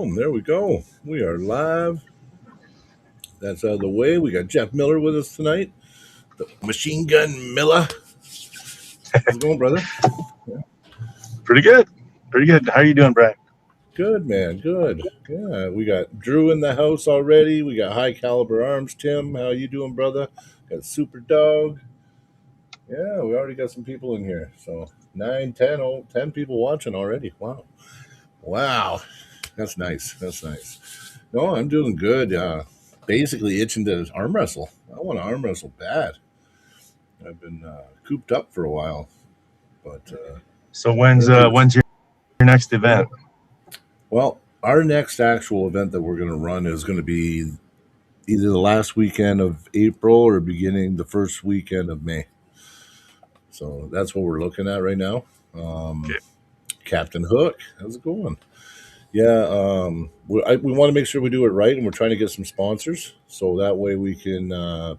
Boom, there we go. We are live. That's out of the way. We got Jeff Miller with us tonight. The Machine Gun Miller. How's it going, brother? Pretty good. Pretty good. How are you doing, Brian? Good, man. Good. Yeah, we got Drew in the house already. We got High Caliber Arms. Tim, how you doing, brother? Got Super Dog. Yeah, we already got some people in here. So 9, 10, 10 people watching already. Wow. That's nice. That's nice. No, I'm doing good. Basically itching to arm wrestle. I want to arm wrestle bad. I've been cooped up for a while, but so when's your next event? Well, our next actual event that we're going to run is going to be either the last weekend of April or beginning the first weekend of May. So that's what we're looking at right now. Okay. Captain Hook, how's it going? Yeah, we want to make sure we do it right, and we're trying to get some sponsors so that way we can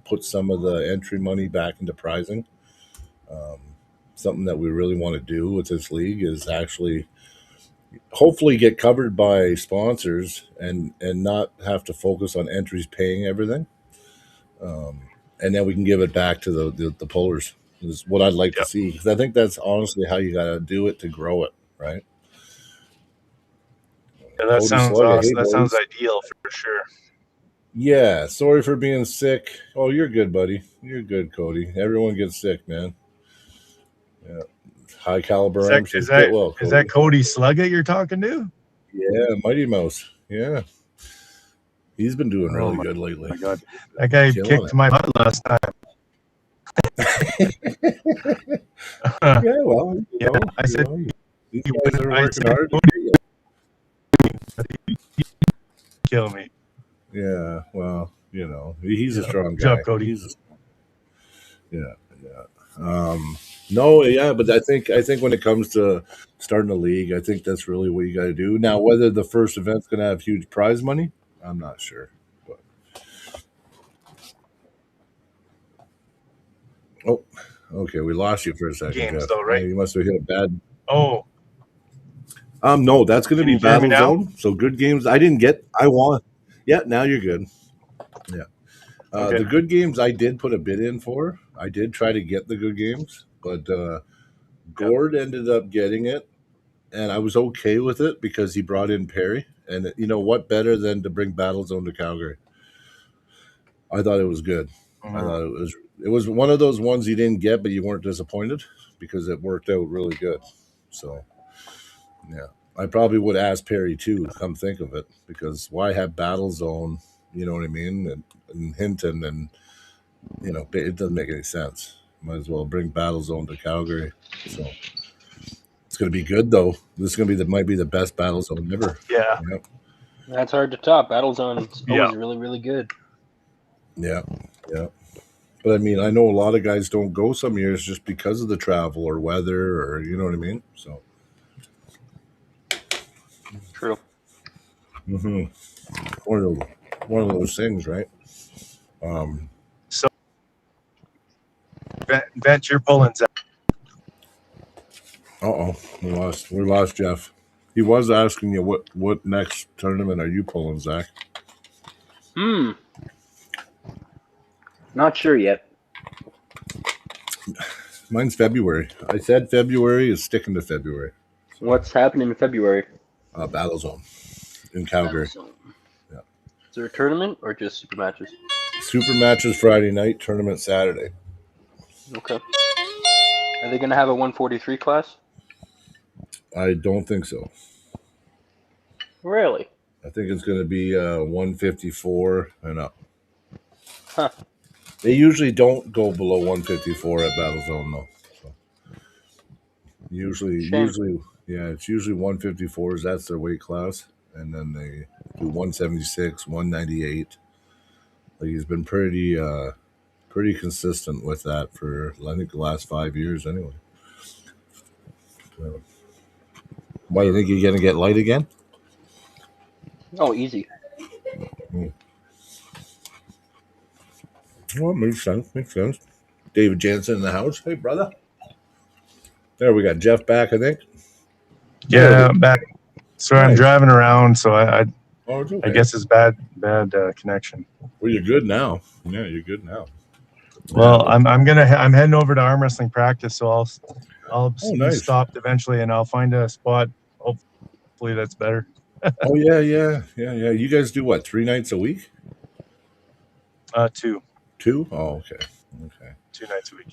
put some of the entry money back into prizing. Something that we really want to do with this league is actually hopefully get covered by sponsors and not have to focus on entries paying everything. And then we can give it back to the pullers is what I'd like to see, because I think that's honestly how you got to do it to grow it, right? Yeah, that sounds awesome. That sounds ideal for sure. Yeah, sorry for being sick. Oh, you're good, buddy. You're good, Cody. Everyone gets sick, man. Yeah, High Caliber Arms. Is that Cody Slugga you're talking to? Yeah, Mighty Mouse. Yeah, he's been doing really good lately. Oh my God, that guy kicked my butt last time. Yeah, well, I said these guys are working hard. Kill me. Yeah, well, he's a strong guy. Good job, Cody. No, yeah, but I think when it comes to starting a league, I think that's really what you got to do. Now, whether the first event's going to have huge prize money, I'm not sure. But... Oh, okay, we lost you for a second. Games, though, right? You must have hit a bad. Oh. No, that's going to be Battle Zone. So good games. I want. Yeah, now you're good. Yeah. Okay. The good games I did put a bid in for. I did try to get the good games, but Gord ended up getting it, and I was okay with it because he brought in Perry. And you know what better than to bring Battle Zone to Calgary? I thought it was good. I thought it was one of those ones you didn't get, but you weren't disappointed because it worked out really good. So, yeah, I probably would ask Perry too. Come think of it, because why have Battle Zone? You know what I mean? And Hinton, and it doesn't make any sense. Might as well bring Battle Zone to Calgary. So it's going to be good, though. This is going to might be the best Battle Zone ever. Yeah. Yep. That's hard to top. Battle Zone is always really, really good. Yeah. But I mean, I know a lot of guys don't go some years just because of the travel or weather, or you know what I mean. So true. One of those things, right? So, Vent, you're pulling Zach. We lost Jeff. He was asking you what next tournament are you pulling, Zach? Not sure yet. Mine's February. I said February is sticking to February. So, what's happening in February? Battle Zone in Calgary. Yeah. Is there a tournament or just super matches? Super matches Friday night, tournament Saturday. Okay. Are they going to have a 143 class? I don't think so. Really? I think it's going to be 154 and up. Huh. They usually don't go below 154 at Battle Zone, though. So usually, it's usually 154s. That's their weight class, and then they do 176, 198. Like, he's been pretty consistent with that for, I think, the last 5 years anyway. So, why, you think you're going to get light again? Oh, easy. Well, makes sense. David Jansen in the house. Hey, brother. There, we got Jeff back, I think. Yeah, I'm back. Sorry, nice. I'm driving around, so I Oh, it's okay. I guess it's bad connection. Well, you're good now. Yeah, you're good now. Well, Yeah. I'm heading over to arm wrestling practice, so I'll Oh, be nice. stopped eventually, and I'll find a spot. Hopefully, that's better. Oh, yeah. You guys do what? 3 nights a week? 2 2? Oh, okay. 2 nights a week.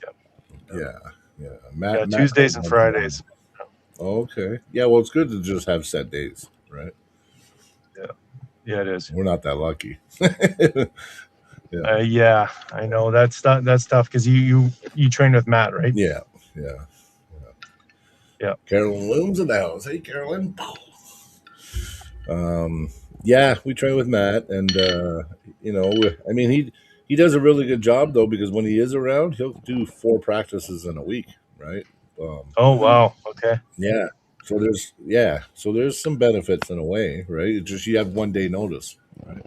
Yeah. Yeah, Matt Tuesdays calls and once a month. Fridays. Oh, okay. Yeah, well, it's good to just have set days, right? Yeah, it is. We're not that lucky. Yeah, I know that's tough because you train with Matt, right? Yeah. Yeah. Carolyn Looms in the house. Hey, Carolyn. Yeah, we train with Matt, and I mean, he does a really good job though, because when he is around, he'll do 4 practices in a week, right? Oh wow. Okay. Yeah. So there's some benefits in a way, right? It's just you have 1 day notice, right?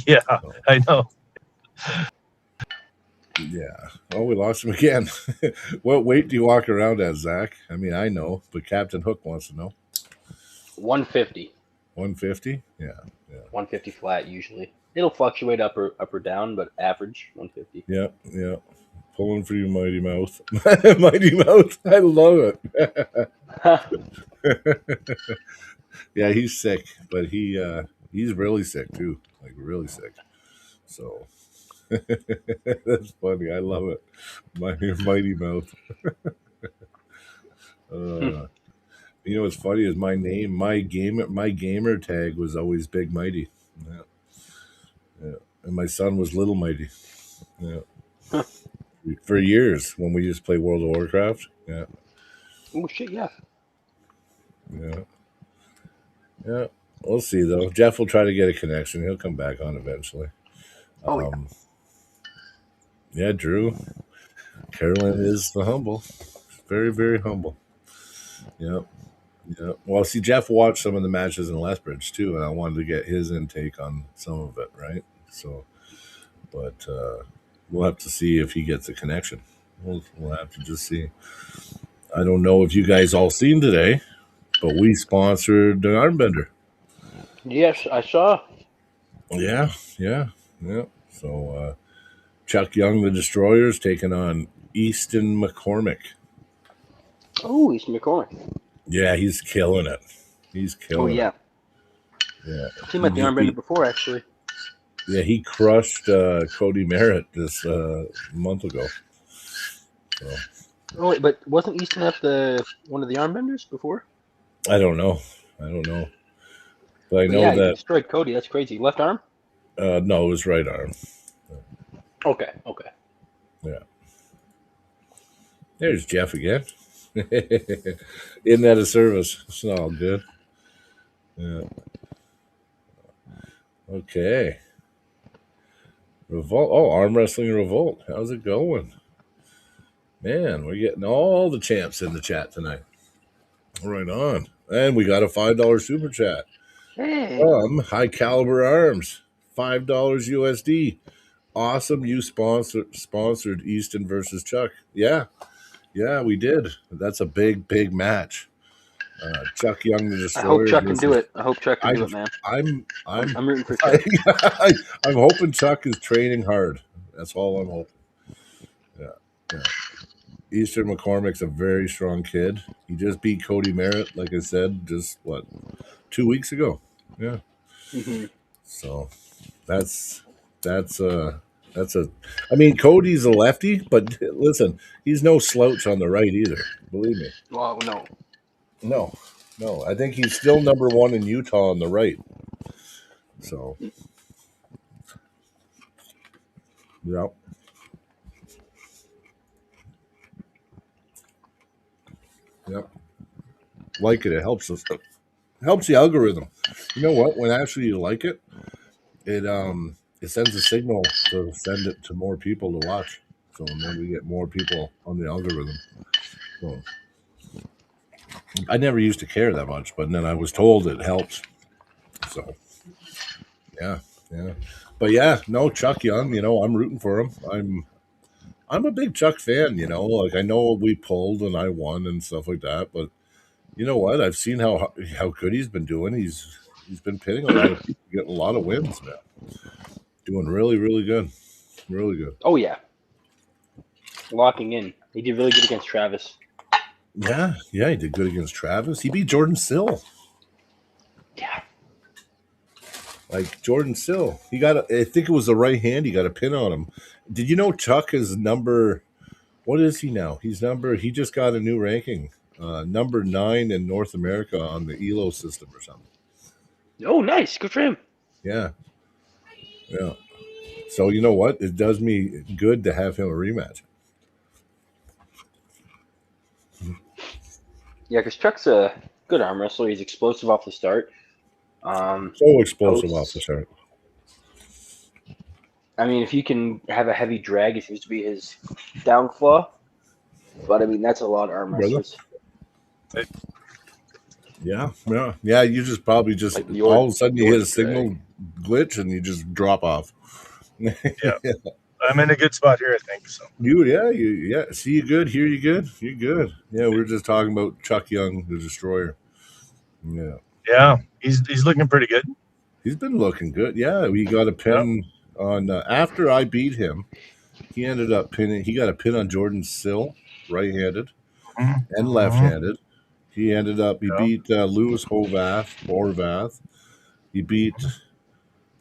Yeah, I know. Yeah. Oh, we lost him again. What weight do you walk around at, Zach? I mean, I know, but Captain Hook wants to know. 150. 150? Yeah. 150 flat usually. It'll fluctuate up or down, but average 150. Yeah. Pulling for you, Mighty Mouth. Mighty Mouth. I love it. Yeah, he's sick, but he's really sick too. Like really sick. So that's funny. I love it. Mighty Mouth. You know what's funny is my name, my gamer tag was always Big Mighty. Yeah. And my son was Little Mighty. Yeah. For years when we used to play World of Warcraft. Yeah. Oh shit, yeah. Yeah. We'll see though. Jeff will try to get a connection. He'll come back on eventually. Oh yeah. Yeah, Drew. Carolyn is the humble. Very, very humble. Yep. Well, see, Jeff watched some of the matches in Lethbridge too, and I wanted to get his intake on some of it, right? So, but we'll have to see if he gets a connection. We'll have to just see. I don't know if you guys all seen today, but we sponsored an armbender. Yes, I saw. Yeah. So Chuck Young, the Destroyers, taking on Easton McCormick. Oh, he's McCormick. Yeah, he's killing it. He's killing yeah. it. Yeah. I've seen him at the armbender before, actually. Yeah, he crushed Cody Merritt this month ago. So. Oh wait, but wasn't Easton at one of the armbenders before? I don't know. But I know yeah, that he destroyed Cody. That's crazy. Left arm? No, it was right arm. Okay. Yeah. There's Jeff again. Isn't that a service? It's all good. Yeah. Okay. Revolt. Oh, arm wrestling revolt. How's it going? Man, we're getting all the champs in the chat tonight. Right on. And we got a $5 super chat. Hey. From High Caliber Arms. $5 USD. Awesome. You sponsored Easton versus Chuck. Yeah, we did. That's a big match. Chuck Young, the Destroyer. I hope Chuck can do it. I hope Chuck can do it, man. I'm rooting for Chuck. I'm hoping Chuck is training hard. That's all I'm hoping. Yeah. Eastern McCormick's a very strong kid. He just beat Cody Merritt, like I said, just 2 weeks ago. Yeah. Mm-hmm. So that's I mean, Cody's a lefty, but listen, he's no slouch on the right either. Believe me. Well, no. I think he's still number 1 in Utah on the right. So, yep. Like it. It helps us. Helps the algorithm. You know what? When actually you like it, it sends a signal to send it to more people to watch. So then we get more people on the algorithm. So I never used to care that much, but then I was told it helps. So yeah. But yeah, no, Chuck Young, I'm rooting for him. I'm a big Chuck fan, like I know we pulled and I won and stuff like that, but you know what? I've seen how good he's been doing. He's He's been pinning a lot of people, getting a lot of wins, man. Doing really, really good. Really good. Oh yeah, locking in. He did really good against Travis. Yeah, he did good against Travis. He beat Jordan Sill. Yeah. Like Jordan Sill. I think it was the right hand, he got a pin on him. Did you know Chuck is number, what is he now? He just got a new ranking. Number 9 in North America on the ELO system or something. Oh, nice. Good for him. Yeah. Yeah. So you know what? It does me good to have him a rematch. Yeah, because Chuck's a good arm wrestler. He's explosive off the start. So explosive off the start. I mean, if you can have a heavy drag, it seems to be his downfall. But I mean, that's a lot of arm wrestlers. Yeah. You just probably just Like all of a sudden you hit a drag. signal glitch and you just drop off. Yeah. I'm in a good spot here, I think. So See you good, hear you good, you're good. Yeah, we were just talking about Chuck Young, the Destroyer. Yeah. Yeah, he's looking pretty good. He's been looking good. Yeah, we got a pin on after I beat him. He ended up pinning. He got a pin on Jordan Sill, right-handed and left-handed. He ended up. He beat Lewis Horvath. He beat.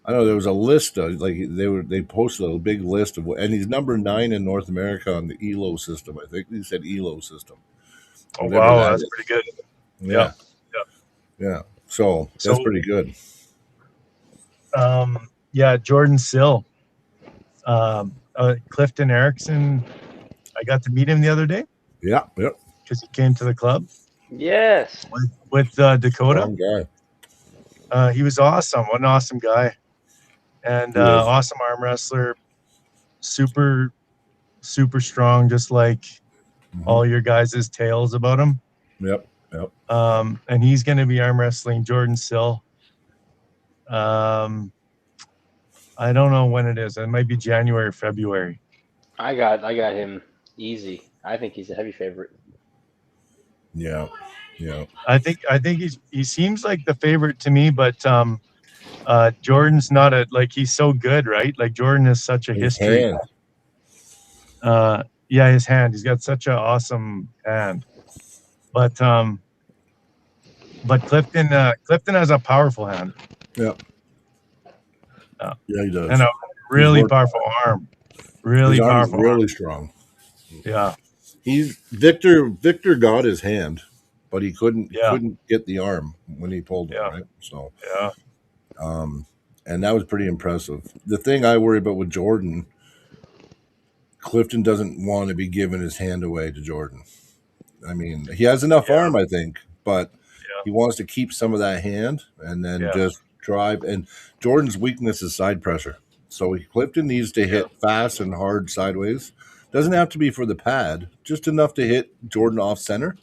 I know there was a list of they posted a big list of, and he's number 9 in North America on the ELO system. I think he said ELO system. Oh wow, that's pretty good. Yeah. So that's pretty good. Jordan Sill, Clifton Erickson. I got to meet him the other day. Yeah. Because he came to the club. Yes. With Dakota. Strong guy. He was awesome. What an awesome guy. And awesome arm wrestler. Super, super strong, just like all your guys' tales about him. Yep. And he's going to be arm wrestling Jordan Sill. I don't know when it is. It might be January or February. I got him easy. I think he's a heavy favorite. Yeah. I think he seems like the favorite to me, but Jordan's not he's so good, right? Like Jordan is such a history. Hand. His hand. He's got such an awesome hand. But Clifton has a powerful hand. Yeah. Yeah, he does. And a really powerful arm. Really powerful. Really strong. Yeah. Victor got his hand, but he couldn't get the arm when he pulled it, right? So and that was pretty impressive. The thing I worry about with Jordan, Clifton doesn't want to be giving his hand away to Jordan. I mean, he has enough arm, I think, but he wants to keep some of that hand and then just drive. And Jordan's weakness is side pressure. So Clifton needs to hit fast and hard sideways. Doesn't have to be for the pad, just enough to hit Jordan off center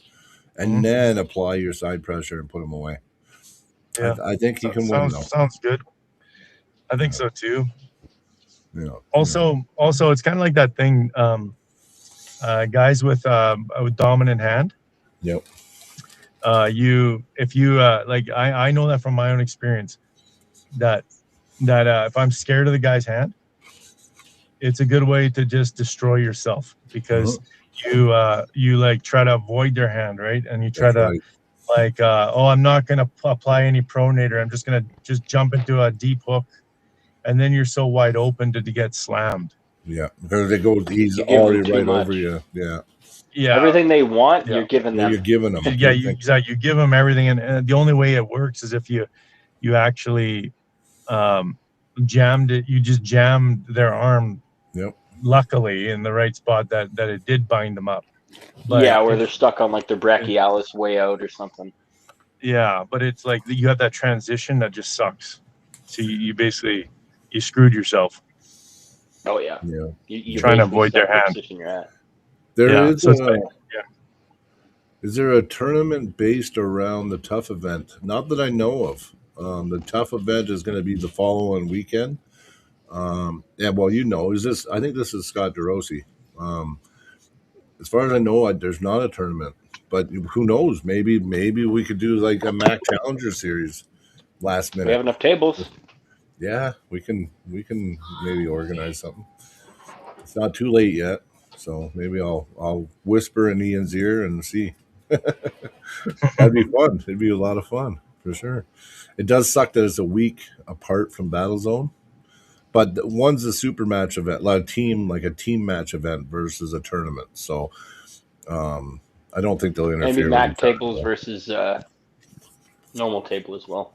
and then apply your side pressure and put him away. Yeah. I think he can win, though. Sounds good. I think so, too. Yeah. Also, it's kind of like that thing, guys with a dominant hand. Yep. I know that from my own experience that if I'm scared of the guy's hand, it's a good way to just destroy yourself because you try to avoid their hand, right? And you try I'm not going to apply any pronator. I'm just going to jump into a deep hook. And then you're so wide open to get slammed. Yeah, because he's already right over you. Yeah. Everything they want, you're giving them. You're giving them. Yeah, you give them everything, and the only way it works is if you actually jammed it. You just jammed their arm. Yep. Luckily, in the right spot that it did bind them up. But where they're stuck on like their brachialis way out or something. Yeah, but it's like you have that transition that just sucks. So you basically you screwed yourself. Oh yeah. Yeah. You're trying to avoid their hand. You're at. Is there a tournament based around the Tough event? Not that I know of. The Tough event is going to be the following weekend. I think this is Scott DeRossi. As far as I know, there's not a tournament, but who knows? Maybe we could do like a Mac Challenger series last minute. We have enough tables. Yeah, we can maybe organize something. It's not too late yet, so maybe I'll whisper in Ian's ear and see. That'd be fun. It'd be a lot of fun for sure. It does suck that it's a week apart from Battlezone, but one's a super match event, like a team match event versus a tournament. So I don't think they'll interfere. Maybe with Mac each other, tables versus normal table as well.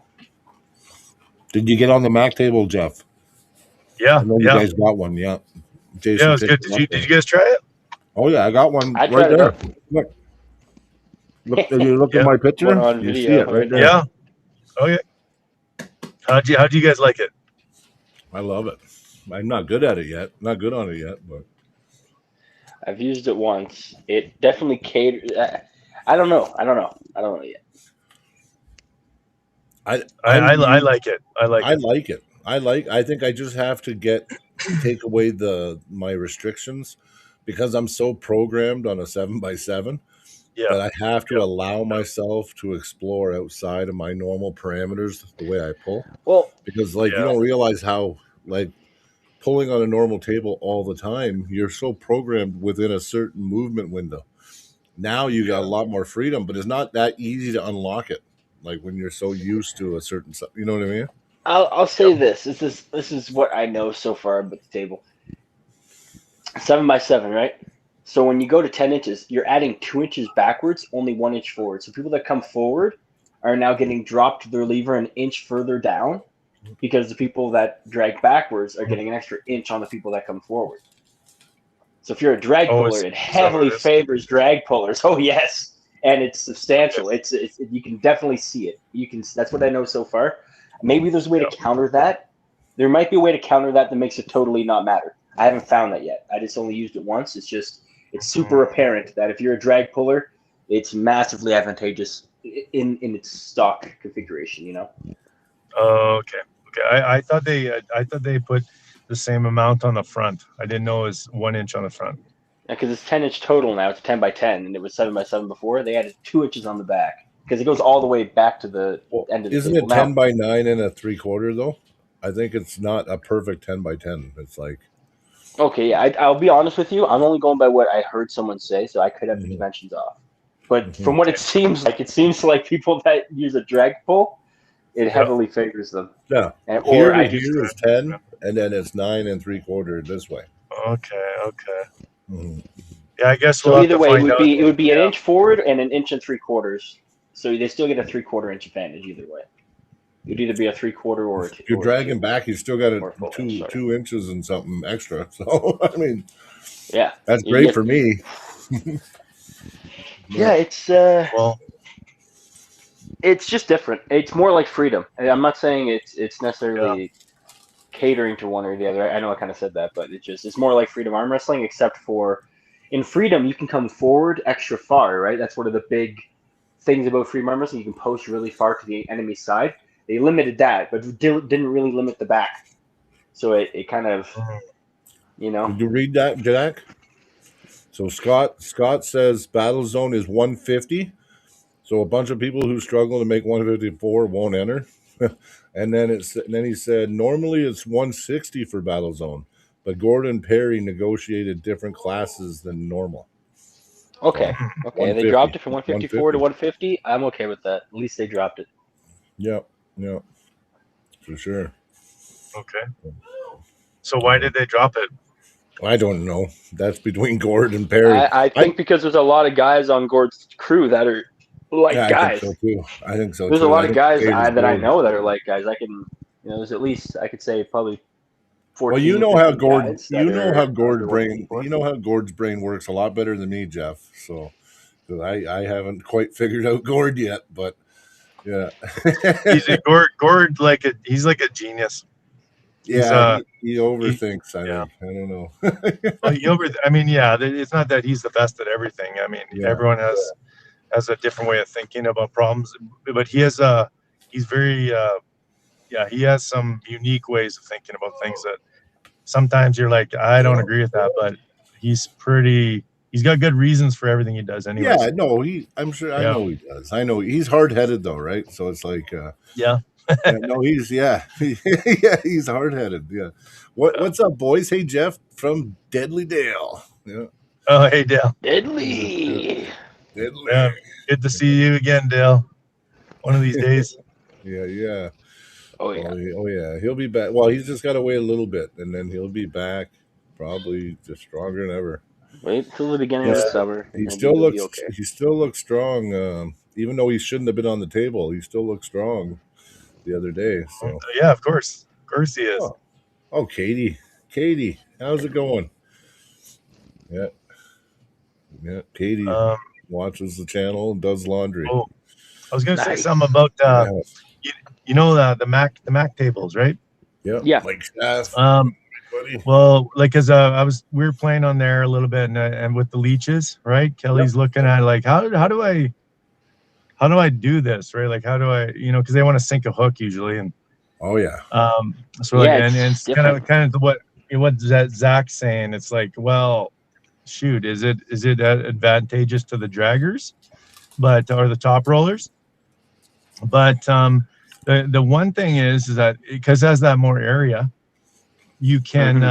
Did you get on the Mac table, Jeff? Yeah, I know you guys got one. Yeah, Jason. Yeah, it was good. Did you guys try it? Oh yeah, I got one I right tried it there. out. Look, if you look at Yeah. my picture, One on you video see it right right there. Yeah. Okay. How'd you guys like it? I love it. I'm not good at it yet. Not good on it yet, but I've used it once. It definitely caters. I don't know. I don't know yet. I like it. I like it. I think I just have to take away my restrictions because I'm so programmed on a 7x7 Yeah. that I have to allow myself to explore outside of my normal parameters the way I pull. Well, because you don't realize how pulling on a normal table all the time, you're so programmed within a certain movement window. Now you got a lot more freedom, but it's not that easy to unlock it. Like when you're so used to a certain, you know what I mean? I'll say this. This is what I know so far about the table. 7x7, right? So when you go to 10 inches, you're adding 2 inches backwards, only 1 inch forward. So people that come forward are now getting dropped their lever an inch further down because the people that drag backwards are getting an extra inch on the people that come forward. So if you're a drag puller, it heavily favors drag pullers. Oh yes, and it's substantial. It's you can definitely see it. That's what I know so far. Maybe there's a way to counter that. There might be a way to counter that makes it totally not matter. I haven't found that yet. I just only used it once. It's super apparent that if you're a drag puller, it's massively advantageous in its stock configuration. You know. Okay. I thought they put the same amount on the front. I didn't know it was 1 inch on the front. Yeah, because it's 10 inch total now. It's 10x10, and it was 7x7 before. They added 2 inches on the back because it goes all the way back to the end of the Isn't table. it 10x9 and a 3/4 though? I think it's not a perfect 10x10. It's like okay, yeah. I'll be honest with you. I'm only going by what I heard someone say, so I could have the dimensions off. But from what it seems like people that use a drag pull, it heavily favors them. Yeah. And, here is 10, and then it's 9 3/4 this way. Okay. Mm-hmm. Yeah, I guess so. Either way, it would be an inch forward and an inch and 3/4. So they still get a 3/4 inch advantage either way. It'd either be a 3/4 or if you're dragging back, you still got two inches and something extra. So I mean, yeah, that's great for me. Yeah, it's just different. It's more like freedom. I'm not saying it's necessarily catering to one or the other. I know I kind of said that, but it's more like freedom arm wrestling, except for in freedom you can come forward extra far, right? That's one of the big things about freedom arm wrestling. You can post really far to the enemy side. They limited that, but didn't really limit the back. So it kind of, you know. Did you read that, Jack? So Scott says Battlezone is 150. So a bunch of people who struggle to make 154 won't enter. and then he said normally it's 160 for Battlezone, but Gordon Perry negotiated different classes than normal. Okay. So, okay. They dropped it from 154 to 150. I'm okay with that. At least they dropped it. Yep. For sure. Okay. So why did they drop it? I don't know. That's between Gord and Perry. I think because there's a lot of guys on Gord's crew that are like guys. I think so too. There's a lot of guys that I know that are like guys. I can, there's at least I could say probably 14. Well, you know how Gord's brain works a lot better than me, Jeff. So I haven't quite figured out Gord yet, but yeah, Gord he's like a genius. Yeah, he overthinks. I don't know. It's not that he's the best at everything. I mean, everyone has a different way of thinking about problems, but he has he has some unique ways of thinking about things that sometimes you're like, I don't agree with that, but he's got good reasons for everything he does anyway. Yeah, no, I'm sure I know he does. I know he's hard-headed though, right? So it's like Yeah, no, yeah, he's hard headed. Yeah. What's up, boys? Hey, Jeff from Deadly Dale. Yeah, Oh, hey, Dale. yeah. Deadly. Deadly. Yeah, good to see you again, Dale. One of these days. Yeah. Oh yeah. Oh yeah, he'll be back. Well, he's just got to wait a little bit, and then he'll be back, probably just stronger than ever. Wait till the beginning of Yes, the summer, he and still you'll be looks okay. he still looks strong. Even though he shouldn't have been on the table, he still looks strong the other day. So, Yeah, of course he is. oh, Katie, how's it going? Yeah, Katie Um, watches the channel and does laundry. oh, I was gonna say Nice. something about Yeah, you know the Mac tables, right? Yeah. like staff, buddy. Well, like, cause we were playing on there a little bit, and with the leeches, right? Kelly's looking at it like, how do I do this, right? Like, how do I, because they want to sink a hook usually, and Oh yeah, so like, Yeah, and it's it's different. kind of what Zach's saying. It's like, well, shoot, is it advantageous to the draggers, or the top rollers? But the one thing is that because it has that more area, you can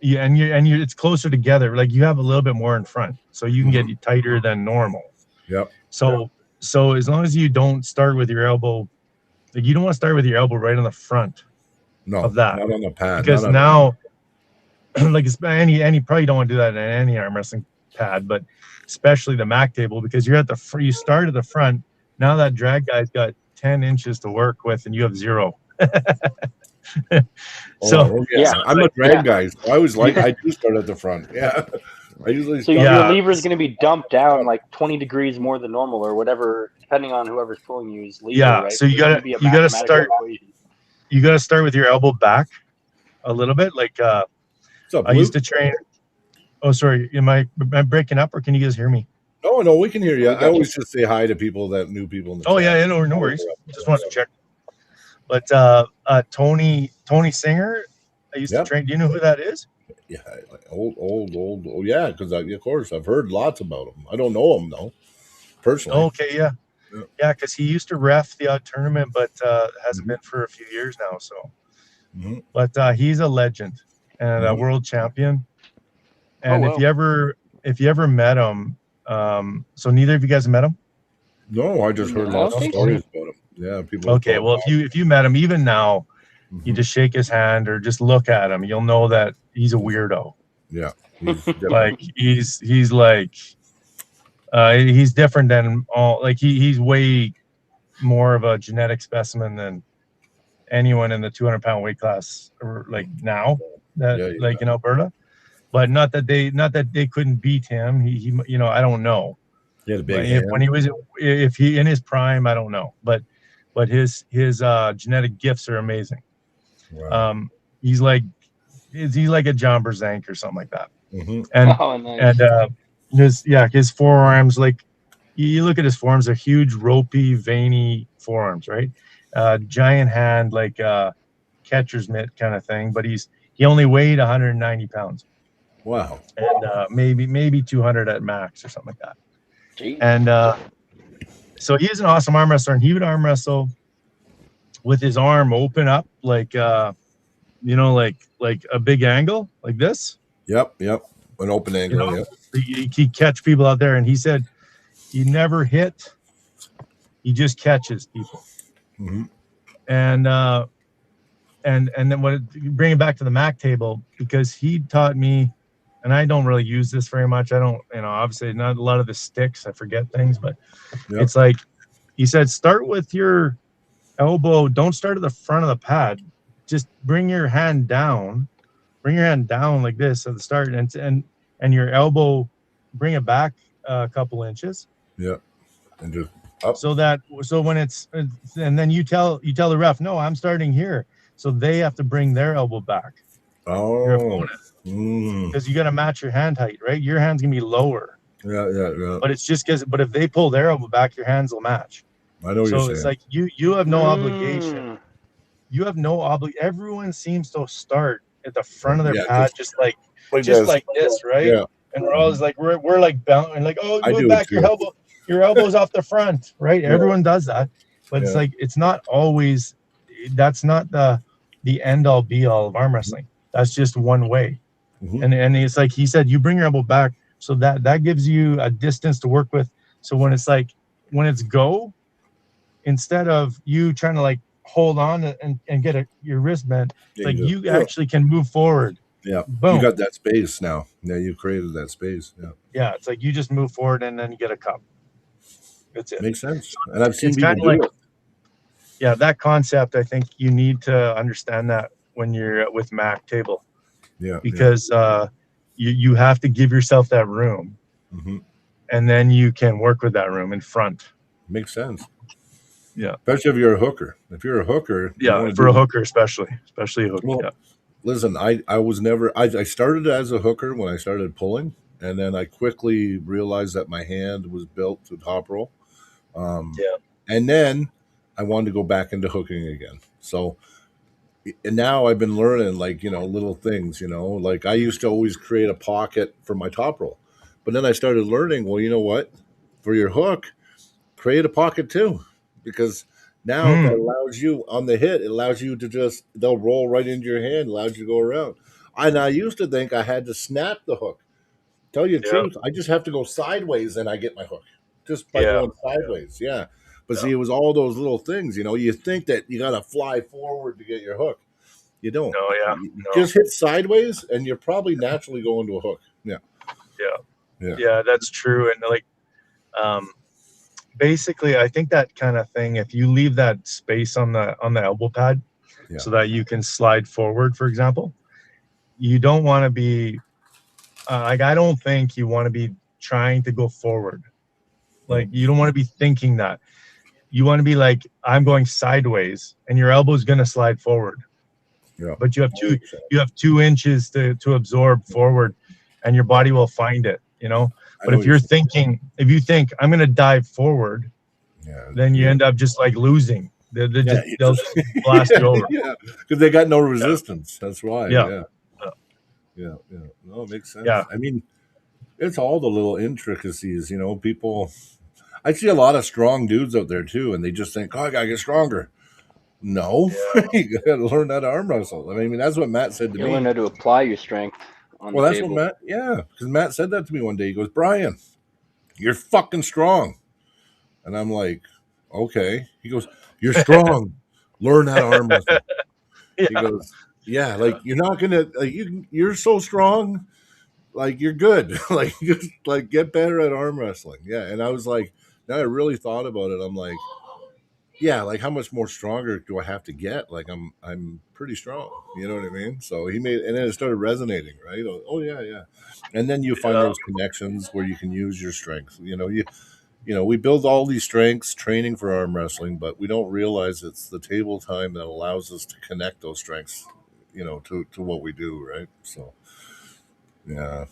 yeah, and you it's closer together. Like you have a little bit more in front, so you can get tighter than normal. yep. So as long as you don't start with your elbow, like you don't want to start with your elbow right on the front No, of that, not on the pad. because now, like it's any probably don't want to do that in any arm wrestling pad, but especially the Mac table, because you're at you start at the front. Now that drag guy's got 10 inches to work with, and you have 0. So yeah, I'm a drag guy. So I do start at the front. Yeah, I usually so start. your lever is going to be dumped down like 20 degrees more than normal, or whatever, depending on whoever's pulling you's lever. Right. So you gotta start. You gotta start with your elbow back a little bit. Like What's up, I used to train. Oh, sorry. Am I breaking up, or can you guys hear me? No, we can hear you. I always just say hi to people new people in the chat. Yeah, no worries. Just wanted to check. But Tony Singer, I used to train. Do you know who that is? Yeah, old. Oh, yeah, because of course I've heard lots about him. I don't know him though, personally. Okay, yeah, because he used to ref the odd tournament, but hasn't been for a few years now. So, but he's a legend and a world champion. And if you ever met him, so neither of you guys met him? No, I just heard lots of stories about him. Yeah, people. Okay, well, if you met him, even now, you just shake his hand or just look at him, you'll know that he's a weirdo. Yeah, like he's different than all. Like he's way more of a genetic specimen than anyone in the 200-pound weight class, or like now like in Alberta. But not that they couldn't beat him. He I don't know. He had a big hand. When he was if he in his prime, I don't know. But his genetic gifts are amazing. Wow. He's like a John Berzank or something like that. And his forearms, like you look at his forearms, they're huge, ropey, veiny forearms, right? Giant hand, like catcher's mitt kind of thing. But he only weighed 190 pounds. Wow. And maybe 200 at max or something like that. Jeez. And so he's an awesome arm wrestler, and he would arm wrestle with his arm open up, like like a big angle like this. Yep, an open angle. Yep. He catch people out there, and he said he never hit. He just catches people. And then bring it back to the Mac table, because he taught me. And I don't really use this very much. I don't, obviously not a lot of the sticks. I forget things, but it's like he said, start with your elbow. Don't start at the front of the pad. Just bring your hand down like this at the start, and your elbow, bring it back a couple inches. Yeah, and just up. So when and then you tell the ref, no, I'm starting here. So they have to bring their elbow back. Oh. Because you got to match your hand height, right? Your hand's gonna be lower. Yeah. But it's just but if they pull their elbow back, your hands will match. I know what you're saying. So it's like you have no obligation. You have no obligation. Everyone seems to start at the front of their pad, just like this, right? Yeah. And we're always like we're like bouncing, like, oh, move back your elbow. Your elbow's off the front, right? Everyone does that. but it's like it's not always. That's not the end all be all of arm wrestling. That's just one way. And it's like he said, you bring your elbow back, so that gives you a distance to work with. So when it's go, instead of you trying to like hold on and get your wrist bent, it's like you actually can move forward. Yeah, boom. You got that space now. Yeah, you created that space. Yeah, it's like you just move forward and then you get a cup. That's it. Makes sense. And I've seen It's people kind of do like, it. yeah, that concept. I think you need to understand that when you're with Mac table. Yeah, because you have to give yourself that room, and then you can work with that room in front. Makes sense. Yeah, especially if you're a hooker. If you're a hooker, yeah, for a hooker, especially a hooker. Well, yeah. Listen, I was never. I started as a hooker when I started pulling, and then I quickly realized that my hand was built to top roll. And then I wanted to go back into hooking again. So, and now I've been learning, like, little things. Like I used to always create a pocket for my top roll, but then I started learning. Well, you know what? For your hook, create a pocket too, because now that allows you on the hit, it allows you to they'll roll right into your hand, allows you to go around. And I used to think I had to snap the hook. Tell you the truth, I just have to go sideways and I get my hook just by going sideways. Yeah. But see, it was all those little things, you think that you got to fly forward to get your hook. You don't. Just hit sideways and you're probably naturally going to a hook. Yeah, that's true. And like, basically, I think that kind of thing, if you leave that space on the elbow pad so that you can slide forward, for example, you don't want to be like, I don't think you want to be trying to go forward. Like, you don't want to be thinking that. You want to be like, I'm going sideways and your elbow is going to slide forward. Yeah. But you have 2 inches to absorb forward, and your body will find it, But if you think I'm going to dive forward, then you end up just like losing. They'll just blast you over. Yeah, because they got no resistance. That's why. Yeah. No, it makes sense. Yeah. I mean, it's all the little intricacies. People. I see a lot of strong dudes out there too, and they just think, "Oh, I gotta get stronger." No, you gotta learn how to arm wrestle. I mean, that's what Matt said to me. You learn how to apply your strength on the table. What Matt. Yeah, because Matt said that to me one day. He goes, "Brian, you're fucking strong," and I'm like, "Okay." He goes, "You're strong. Learn how to arm wrestle." He goes, "Yeah, like you're not gonna like you're so strong, like you're good. Like just like get better at arm wrestling." Yeah, and I was like, now I really thought about it. I'm like, yeah, like how much more stronger do I have to get? Like I'm pretty strong. You know what I mean? So and then it started resonating, right? Oh yeah. And then you find those connections where you can use your strengths. We build all these strengths training for arm wrestling, but we don't realize it's the table time that allows us to connect those strengths, to what we do, right? So, yeah.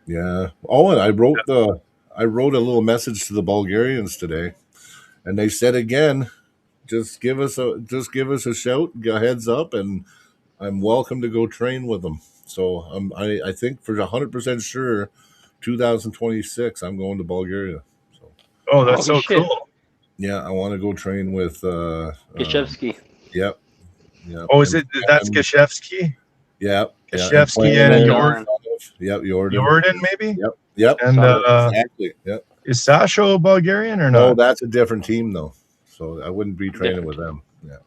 Yeah. Oh, and I wrote a little message to the Bulgarians today, and they said again, just give us a shout, a heads up, and I'm welcome to go train with them. So I think for 100% sure, 2026, I'm going to Bulgaria. So. That's so cool. Yeah, I want to go train with Gashevsky. Yep. Oh, that's Gashevsky? Yep. Gashevsky and Jordan. Yep, Jordan. Jordan, maybe? Yep. And exactly. Yep. Is Sasho Bulgarian or not? No, that's a different team though. So I wouldn't be training with them. Yeah.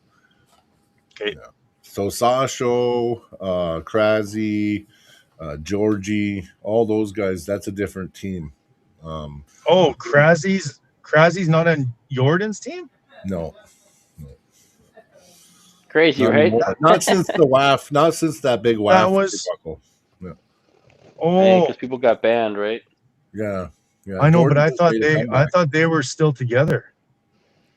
Okay. Yeah. So Sasho, Krasi, Georgie, all those guys, that's a different team. Krasi's not on Jordan's team? No. Crazy, right? Not since the WAF, not since that big WAF. That was. Yeah. Because people got banned, right? Yeah. I know, but I thought they were still together.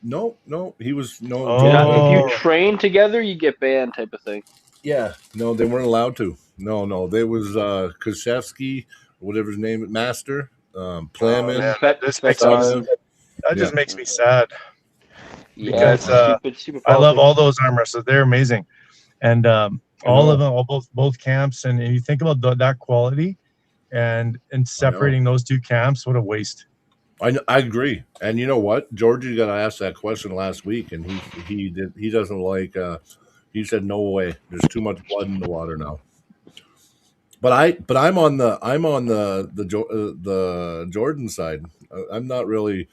No, he was no. If you train together, you get banned, type of thing. Yeah, no, they weren't allowed to. No, there was Kushevsky, whatever his name, Master, Plamin. That just makes me sad. Because stupid I love all those arm wrestlers; they're amazing, and all of them, both camps. And you think about that quality, and separating those two camps, what a waste. I agree. And you know what? Georgie got asked that question last week, and he doesn't like. He said, "No way. There's too much blood in the water now." But I'm on the Jordan side. I'm not really.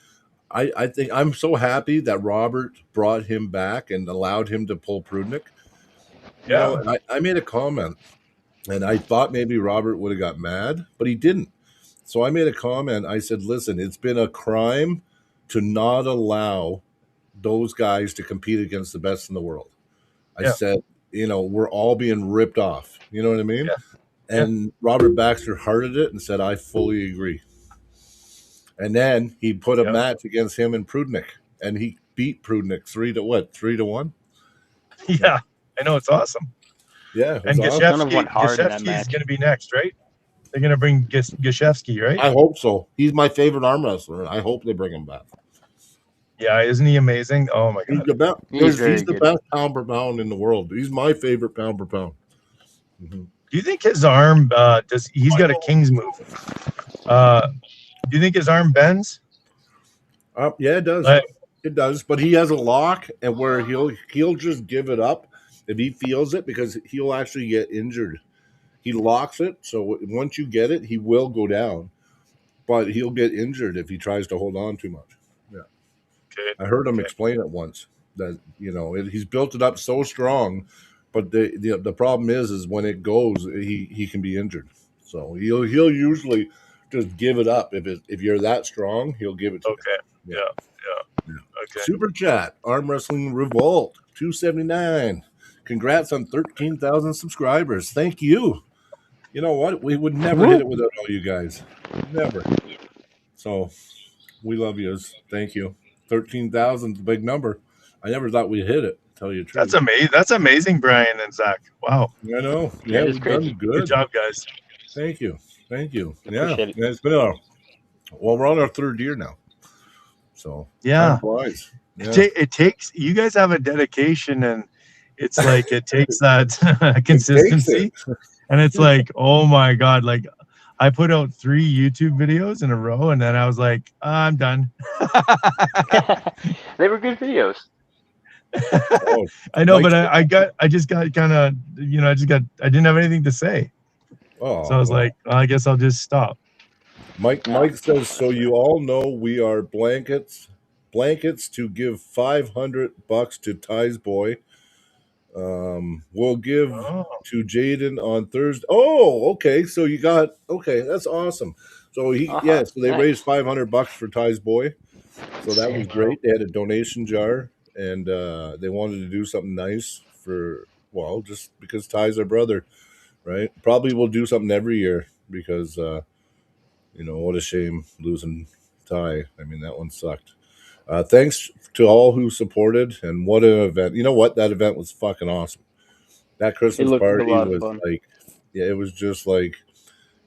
I think I'm so happy that Robert brought him back and allowed him to pull Prudnick. You Yeah. know, I made a comment, and I thought maybe Robert would have got mad, but he didn't. So I made a comment. I said, "Listen, it's been a crime to not allow those guys to compete against the best in the world." I Yeah. said, we're all being ripped off. You know what I mean? Yeah. Yeah. And Robert Baxter hearted it and said, "I fully agree." And then he put a Yeah. match against him and Prudnick, and he beat Prudnick 3-1. Yeah. I know, it's awesome. Yeah, And awesome. Son of one hard in that Gashevsky is match. going to be next, right? They're going to bring Gashevsky, right? I hope so. He's my favorite arm wrestler. I hope they bring him back. Yeah, isn't he amazing? Oh my He's god. the best. He's very He's the good. best pound per pound in the world. He's my favorite pound per pound. Do you think his arm he's got a king's move? Do you think his arm bends? Yeah, it does. Like, It does. But he has a lock, and where he'll just give it up if he feels it, because he'll actually get injured. He locks it, so once you get it, he will go down, but he'll get injured if he tries to hold on too much. Yeah, okay. I heard him Okay. explain it once that he's built it up so strong, but the problem is when it goes, he can be injured. So he'll usually just give it up if you're that strong, he'll give it to you. Okay. Yeah. Yeah. Okay. Super chat, Arm Wrestling Revolt 279. Congrats on 13,000 subscribers. Thank you. You know what? We would never hit it without all you guys. Never. So we love yous. Thank you. 13,000 is a big number. I never thought we'd hit it, to tell you the truth. That's amazing. That's amazing, Brian and Zach. Wow. I know. Yeah, That is we've great. done good. Good job, guys. Thank you. Appreciate it. Yeah, it's been we're on our third year now. So Yeah. time flies. Yeah. It takes, you guys have a dedication, and it's like it takes that consistency. And it's like, oh my God, like I put out 3 YouTube videos in a row, and then I was like, I'm done. They were good videos. Oh, I know, but I just got kind of, I didn't have anything to say. oh, So I was like, well, I guess I'll just stop. Mike says, so you all know we are blankets to give $500 to Ty's boy. We'll give to Jaden on Thursday. Oh, okay. So that's awesome. So so they raised $500 for Ty's boy. So that was great. They had a donation jar, and they wanted to do something nice just because Ty's our brother, right? Probably we'll do something every year because what a shame losing Ty. I mean, that one sucked. Thanks to all who supported, and what an event. You know what? That event was fucking awesome. That Christmas party was like, yeah, it was just like,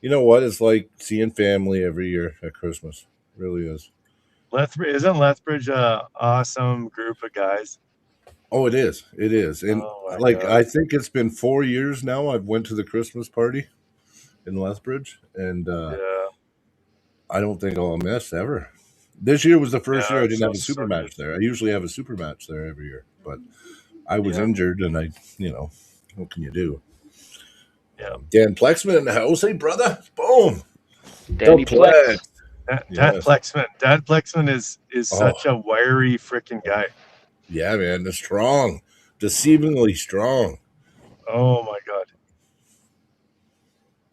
you know what? It's like seeing family every year at Christmas. It really is. Isn't Lethbridge a awesome group of guys? Oh, it is. It is. And God. I think it's been 4 years now I've went to the Christmas party in Lethbridge, and I don't think I'll miss ever. This year was the first year I didn't have a super match there. I usually have a super match there every year, but I was injured, and what can you do? Yeah. Dan Plexman in the house. Hey, brother. Boom. Danny Plex. Dan Plexman is such a wiry freaking guy. Yeah, man. They're strong. Deceivingly strong. Oh, my God.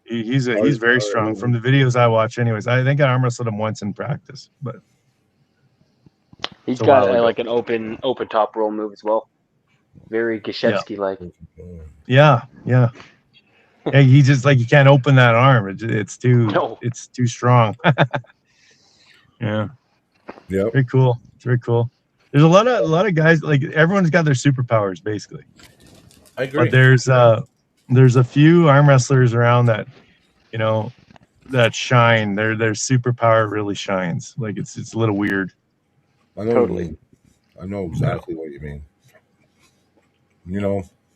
He's very strong from the videos I watch. Anyways, I think I arm wrestled him once in practice, but he's got like an open top roll move as well. Very Gashevsky like. Yeah. He just like, you can't open that arm. It's too strong. Yeah. Yeah. Very cool. It's very cool. There's a lot of guys, like everyone's got their superpowers basically. I agree. But there's a few arm wrestlers around that, that shine. Their superpower really shines. Like it's a little weird. I know what you mean. I know exactly what you mean.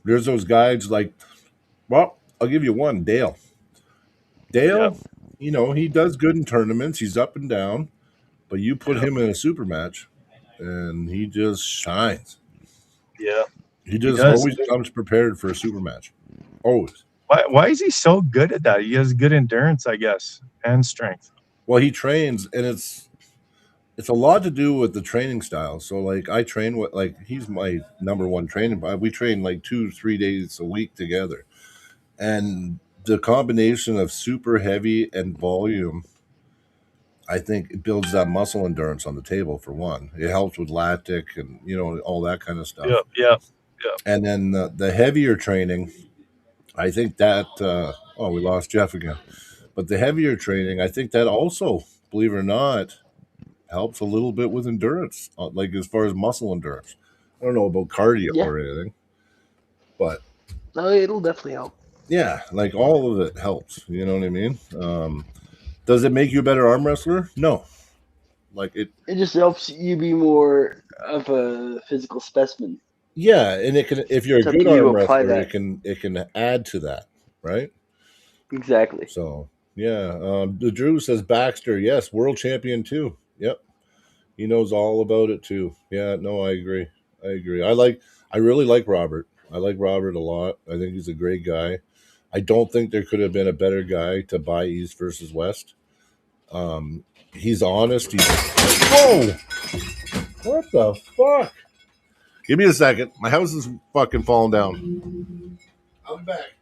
There's those guys like, well, I'll give you one, Dale. Dale, he does good in tournaments. He's up and down, But you put him in a super match, and he just shines. Yeah. He just does. always comes prepared for a super match. Always. Why is he so good at that? He has good endurance, I guess, and strength. Well, he trains, and it's a lot to do with the training style. So, like, I train with like he's my number one training. We train like 2-3 days a week together, and the combination of super heavy and volume, I think, it builds that muscle endurance on the table. For one, it helps with lactic and all that kind of stuff. Yeah. And then the heavier training, I think that we lost Jeff again. But the heavier training, I think that also, believe it or not, helps a little bit with endurance, like as far as muscle endurance. I don't know about cardio Yeah. or anything, but No, it'll definitely help. yeah, like all of it helps. You know what I mean? Does it make you a better arm wrestler? No. Like it. It just helps you be more of a physical specimen. Yeah, and it can. If you're a It's up good to you to arm apply wrestler, that. it can add to that, right? Exactly. So yeah, the Drew says Baxter, yes, world champion too. Yep, he knows all about it too. Yeah, no, I agree. I agree. I really like Robert. I like Robert a lot. I think he's a great guy. I don't think there could have been a better guy to buy East versus West. He's honest. Whoa! What the fuck? Give me a second. My house is fucking falling down. I'll be back.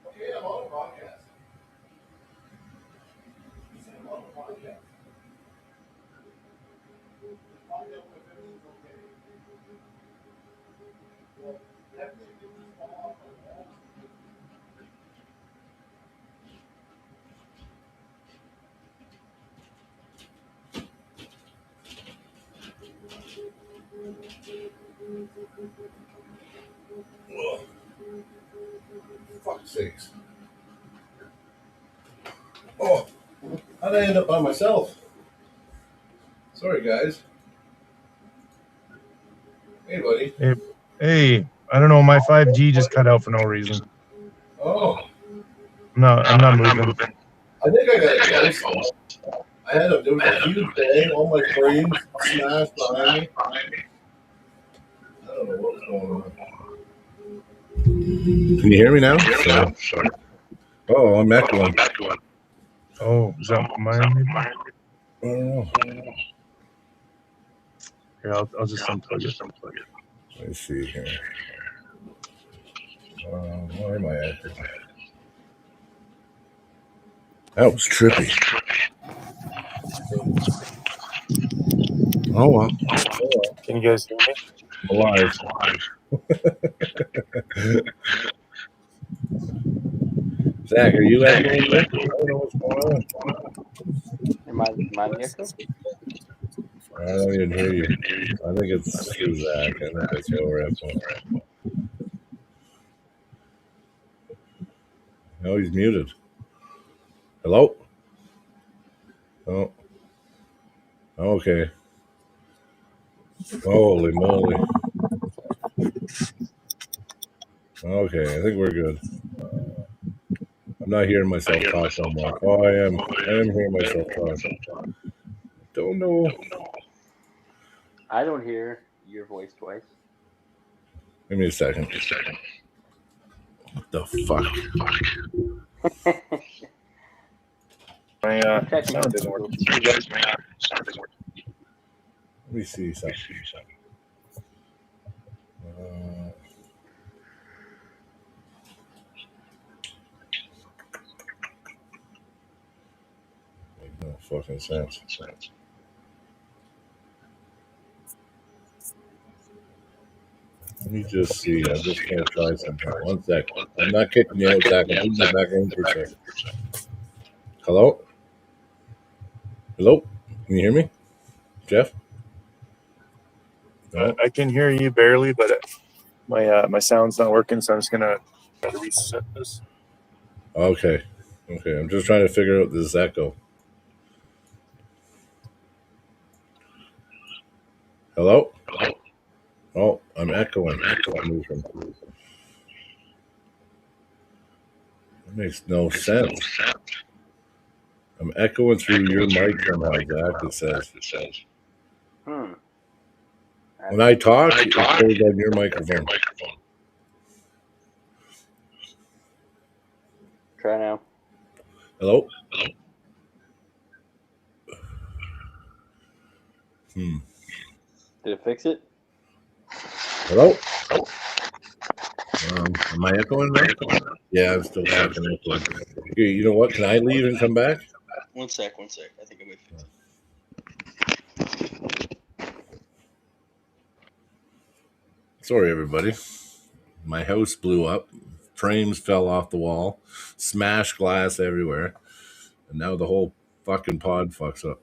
Okay, I'm on a podcast. I'm on a podcast. Find out if everything's okay. Well, everything didn't just fall off my wall. Ugh. Fuck's sakes. Oh, how'd I end up by myself? Sorry, guys. Hey, buddy. Hey, I don't know. My 5G just cut out for no reason. Oh, I'm not moving. I think I got a ghost. There was a huge bang. All my frames smashed behind me. I don't know what was going on. Can you hear me now? Sorry. Oh, I'm echoing. Oh, is that mine? I don't know. Here, I'll just unplug it. Let's see here. Why am I echoing? That was trippy. Oh well. Can you guys hear me? I'm alive. Zach, are you echoing? I don't know what's going on. Am I the echo? I don't even hear you. I think it's through Zach. I think that's what we're echoing. No, he's muted. Hello? Oh. Okay. Holy moly. Okay, I think we're good. I'm not hearing myself talk no more. Oh, I am hearing myself talk. Don't know. I don't hear your voice twice. Give me a second. What the fuck? My sound didn't work. Let me see something. Make no fucking sense. Let me just see. I'm just gonna try something. 1 sec. I'm not kicking you out, Zach. I'm putting you back in for a sec. Hello? Hello? Can you hear me? Jeff? No? I can hear you barely, but my sound's not working, so I'm just gonna try to reset this. Okay. Okay. I'm just trying to figure out this echo. Hello? Oh, I'm echoing. That makes no sense. I'm echoing through your mic somehow, Zach, it says. When I talk, it goes on your microphone. Try now. Hello? Did it fix it? Hello? Am I echoing now? Yeah, I'm still fucking echoing. Here, you know what? Can I leave and come back? 1 sec. I think I might fix it. Sorry, everybody. My house blew up. Frames fell off the wall. Smashed glass everywhere. And now the whole fucking pod fucks up.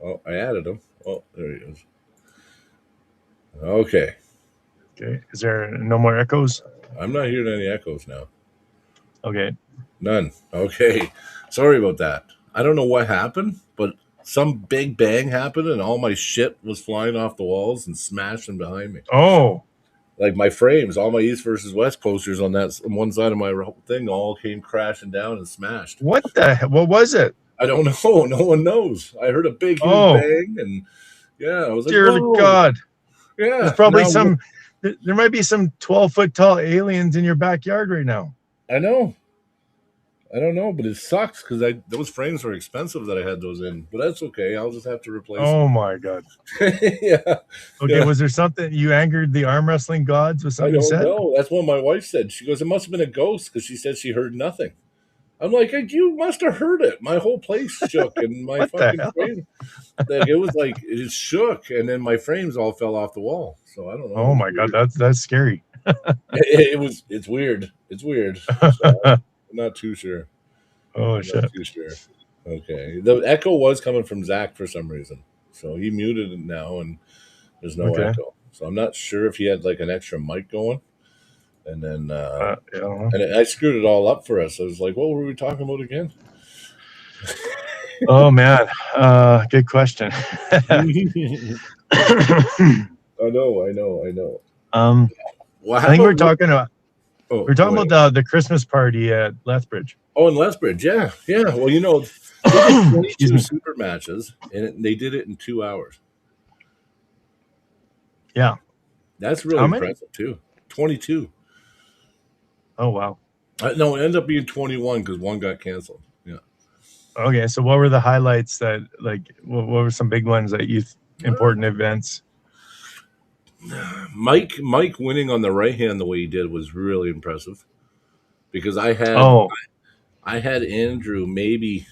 Oh, I added him. Oh, there he is. Okay. Okay. Is there no more echoes? I'm not hearing any echoes now. Okay. None. Okay. Sorry about that. I don't know what happened, but some big bang happened and all my shit was flying off the walls and smashing behind me. Oh. Like my frames, all my East versus West posters on one side of my thing all came crashing down and smashed. What was it? I don't know. No one knows. I heard a big, huge bang, and yeah, I was like, dear God. Yeah. There's probably there might be some 12-foot tall aliens in your backyard right now. I know. I don't know, but it sucks because those frames were expensive that I had those in, but that's okay. I'll just have to replace them. Oh my God. Yeah. Okay, yeah. Was there something you angered the arm wrestling gods with something you said? No, that's what my wife said. She goes, it must have been a ghost because she said she heard nothing. I'm like, you must have heard it. My whole place shook and my fucking frame. Like, it was like it shook, and then my frames all fell off the wall. So I don't know. Oh my God, that's scary. It's weird. It's weird. So I'm not too sure. Oh shit. Not too sure. Okay. The echo was coming from Zach for some reason. So he muted it now and there's no echo. So I'm not sure if he had like an extra mic going. And then and I screwed it all up for us. I was like, what were we talking about again? Oh man. Good question. I know. I think we're talking about the Christmas party at Lethbridge. Oh, in Lethbridge, yeah. Well, they did 22 super matches, and they did it in 2 hours. Yeah, that's really impressive too. 22. Oh wow. No, it ended up being 21 because one got canceled. Yeah. Okay, so what were the highlights that what were some big ones that important events? Mike winning on the right hand the way he did was really impressive because I had Andrew maybe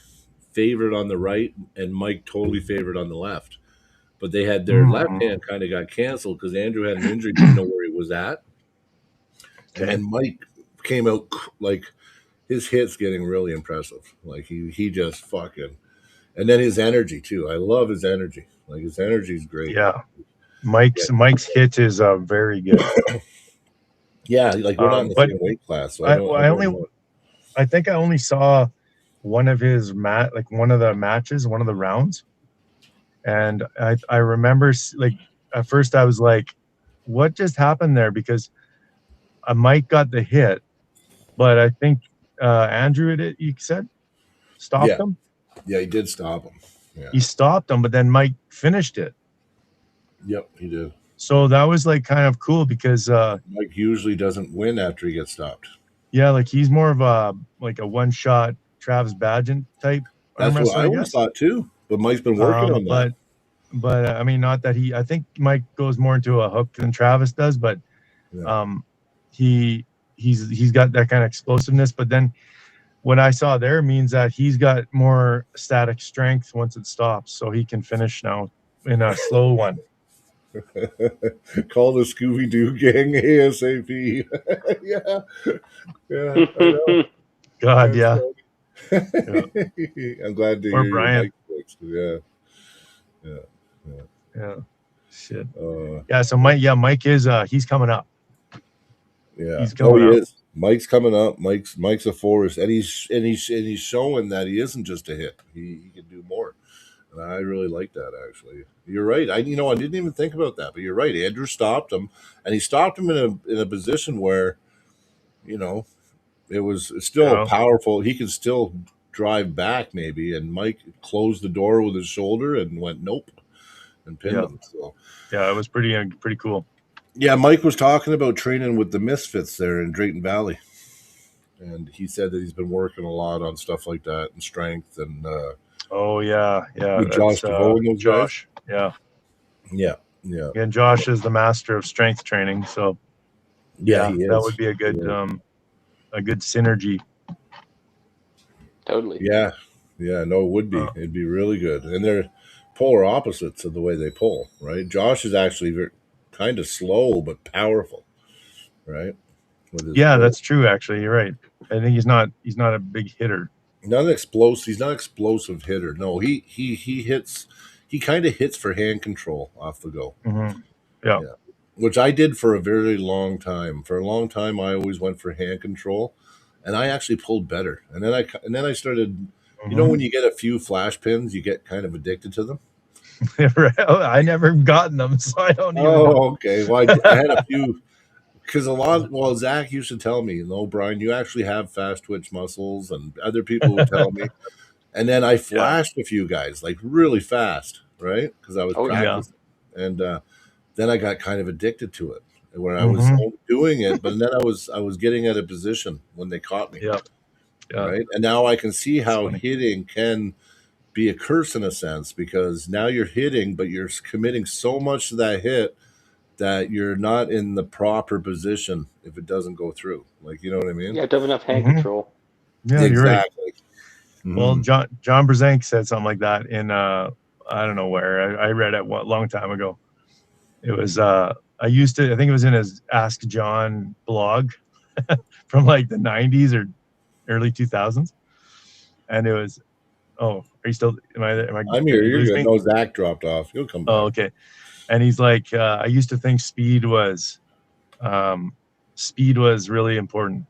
favored on the right and Mike totally favored on the left, but they had their left hand kind of got canceled because Andrew had an injury, didn't know where he was at, and then Mike came out like his hits getting really impressive. Like he just fucking, and then his energy too. I love his energy. Like his energy is great. Yeah. Mike's hit is very good. Yeah, like we're not in the same weight class. So I think I only saw one of his one of the matches, one of the rounds, and I remember like at first I was like, what just happened there? Because Mike got the hit, but I think Andrew, you said, stopped him. Yeah, he did stop him. Yeah. He stopped him, but then Mike finished it. Yep, he did. So that was like kind of cool because Mike usually doesn't win after he gets stopped. Yeah, like he's more of a one-shot Travis Badgett type arm That's what wrestler, I I always guess. thought too. But Mike's been working on that. But I mean, not that I think Mike goes more into a hook than Travis does, but he's got that kind of explosiveness. But then what I saw there means that he's got more static strength once it stops, so he can finish now in a slow one. Call the Scooby-Doo gang ASAP. Yeah. I know. God, yeah. Yeah. I'm glad to Or hear Brian. your mic fixed. Yeah. Shit. So Mike is he's coming up. Yeah. He's coming he up. is. Mike's coming up. Mike's a force, and he's showing that he isn't just a hit. He can do more. And I really like that, actually. You're right. I didn't even think about that, but you're right. Andrew stopped him, and he stopped him in a position where, it was still powerful. He could still drive back maybe, and Mike closed the door with his shoulder and went nope, and pinned him. So it was pretty cool. Yeah, Mike was talking about training with the Misfits there in Drayton Valley, and he said that he's been working a lot on stuff like that and strength and. With Josh DeVoe and those Josh, guys. Yeah. And Josh is the master of strength training, so that would be a good synergy. Totally. Yeah. No, it would be. It'd be really good, and they're polar opposites of the way they pull. Right. Josh is actually kind of slow but powerful. Right. That's true. Actually, you're right. I think he's not a big hitter. Not explosive. He's not an explosive hitter. No, he hits. He kind of hits for hand control off the go. Mm-hmm. Yeah. Which I did for a very long time. For a long time, I always went for hand control, and I actually pulled better. And then I started. Mm-hmm. When you get a few flash pins, you get kind of addicted to them. I never gotten them, so I don't even. Oh, okay. Well, I had a few. Because Zach used to tell me, Brian, you actually have fast twitch muscles, and other people would tell me. And then I flashed a few guys, like really fast, right? Because I was practicing. Yeah. And then I got kind of addicted to it, where I was doing it, but then I was getting out of position when they caught me. Yeah. Right? And now I can see how hitting can be a curse in a sense, because now you're hitting, but you're committing so much to that hit that you're not in the proper position if it doesn't go through. Like, you know what I mean? Yeah, it doesn't have hand control. Yeah, exactly. You're right. Well, John Brzenk said something like that in I don't know where. I read it a long time ago. It was I think it was in his Ask John blog from like the 90s or early 2000s. And it was, are you still, I'm here. You're good. No, Zach dropped off. He'll come back. Oh, okay. And he's like, I used to think speed was really important.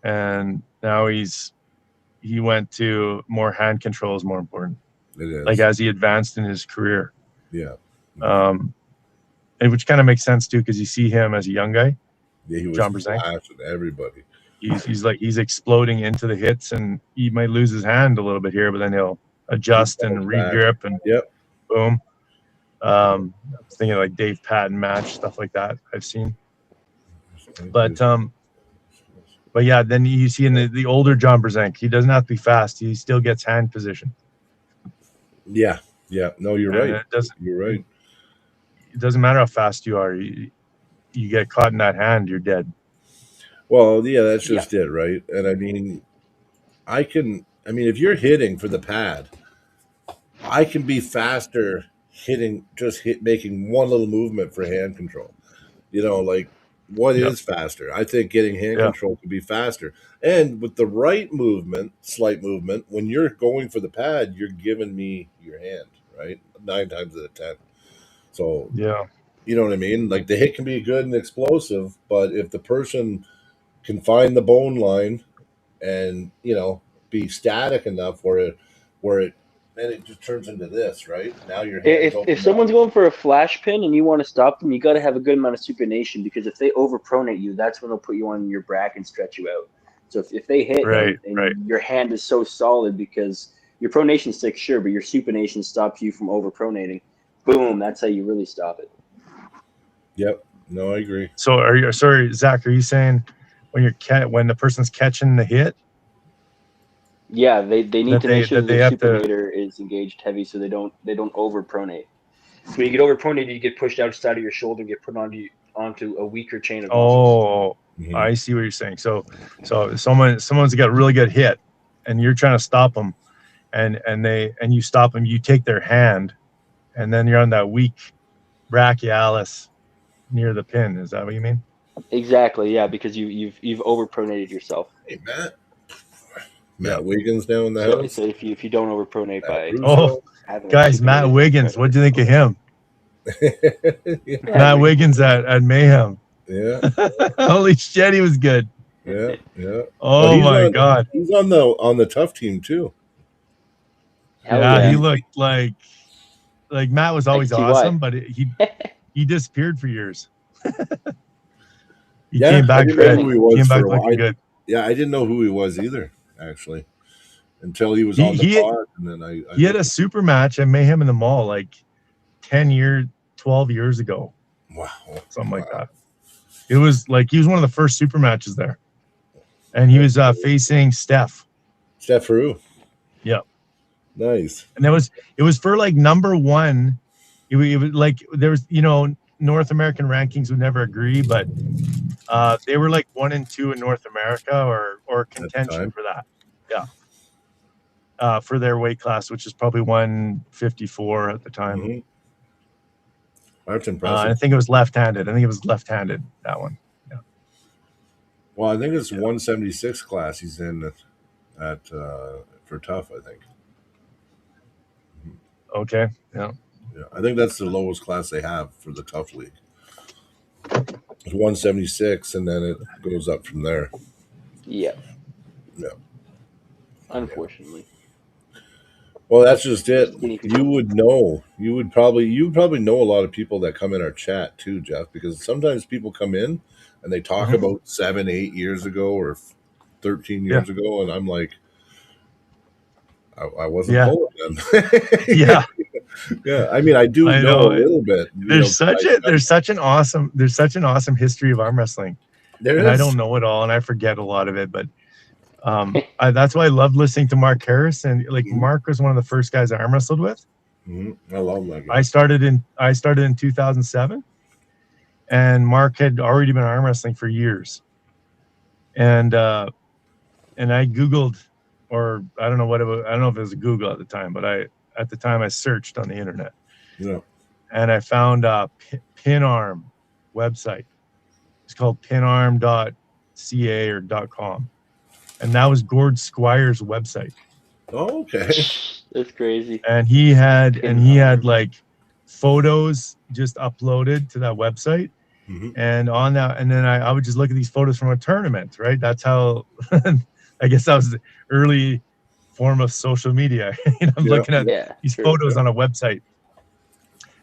And now he went to more hand control is more important. It is. Like as he advanced in his career. Yeah. And which kind of makes sense too, because you see him as a young guy. Yeah, he was John Brzenk. flashing everybody. He's exploding into the hits, and he might lose his hand a little bit here, but then he'll adjust and regrip and boom. I was thinking like Dave Patton match, stuff like that I've seen. But yeah, then you see in the older John Brzenk, he doesn't have to be fast. He still gets hand position. Yeah. No, you're right. You're right. It doesn't matter how fast you are. You get caught in that hand, you're dead. Well, yeah, that's just it, right? And I mean, if you're hitting for the pad, I can be faster making one little movement for hand control. Like what is faster? I think getting hand control can be faster. And with the right movement, slight movement, when you're going for the pad, you're giving me your hand, right? 9 times out of 10. So, you know what I mean? Like the hit can be good and explosive, but if the person can find the bone line and, be static enough where it and it just turns into this, right? Now your hand's If opened up. someone's going for a flash pin and you want to stop them, you got to have a good amount of supination, because if they overpronate you, that's when they'll put you on your back and stretch you out. So if they hit Right. and your hand is so solid, because your pronation sticks, sure, but your supination stops you from overpronating. Boom, that's how you really stop it. Yep. No, I agree. So are you sorry, Zach? Are you saying when the person's catching the hit? Yeah, they need to make sure that they their have to. supinator is engaged heavy, so they don't overpronate. So when you get overpronated, you get pushed outside of your shoulder, and get put onto a weaker chain of muscles. Oh, I see what you're saying. So someone's got a really good hit, and you're trying to stop them, and you stop them. You take their hand, and then you're on that weak brachialis near the pin. Is that what you mean? Exactly, yeah, because you've overpronated yourself. Hey, Matt Wiggins now in the house. So if you don't overpronate by having guys, Matt Wiggins, what do you think of him? Matt Wiggins at Mayhem. Yeah. Holy shit, he was good. Yeah. Oh my God. He's on the tough team too. Yeah, he looked like Matt was always awesome, but he disappeared for years. He came back good. He came back looking good. Yeah, I didn't know who he was either, actually, until he was on the pod. And then he had a super match at Mayhem in the Mall like 12 years ago. Wow. Something like that. It was like he was one of the first super matches there. And he was facing Steph. Steph Rue. Yep. Nice. And it was for like number one. It was like there was, North American rankings would never agree, but they were like 1 and 2 in North America or contention for that. Yeah. For their weight class, which is probably 154 at the time. Mm-hmm. That's impressive. I think it was left-handed. That one. Yeah. Well, I think it's 176 class he's in at for tough, I think. Okay. Yeah. Yeah, I think that's the lowest class they have for the tough league. It's 176, and then it goes up from there. Yeah. Yeah. Unfortunately. Well, that's just it. You would probably know a lot of people that come in our chat too, Jeff, because sometimes people come in and they talk about 7-8 years ago or 13 years ago, and I'm like, I wasn't pulling them. Yeah. Yeah, I mean, I do know a little bit. There's such an awesome history of arm wrestling. I don't know it all, and I forget a lot of it, but that's why I love listening to Mark Harris. And Mark was one of the first guys I arm wrestled with. Mm-hmm. I love that guy. I started in 2007, and Mark had already been arm wrestling for years. And I Googled, or I don't know I don't know if it was a Google at the time, but at the time I searched on the internet. Yeah. And I found a Pinarm website. It's called pinarm.ca or .com. And that was Gord Squire's website. Oh, okay. That's crazy. And he had like photos just uploaded to that website. Mm-hmm. And on that, and then I would just look at these photos from a tournament, right? That's how I guess that was the early form of social media. I'm looking at these photos on a website,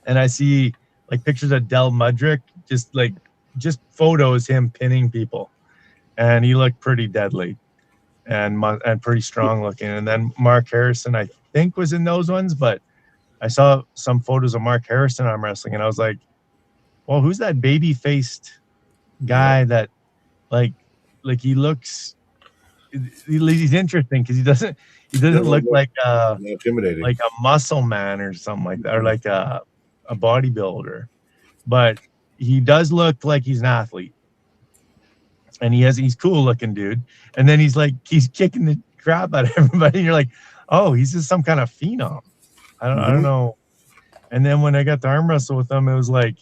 and I see like pictures of Del Mudrick, just photos him pinning people, and he looked pretty deadly and pretty strong looking. And then Mark Harrison, I think, was in those ones, but I saw some photos of Mark Harrison arm wrestling, and I was like, well, who's that baby faced guy that like he looks, he's interesting because he doesn't look like intimidating, like a muscle man or something like that, or like a bodybuilder, but he does look like he's an athlete, and he's cool looking dude. And then he's kicking the crap out of everybody, and you're like, oh, he's just some kind of phenom. I don't know. And then when I got to arm wrestle with him, it was like,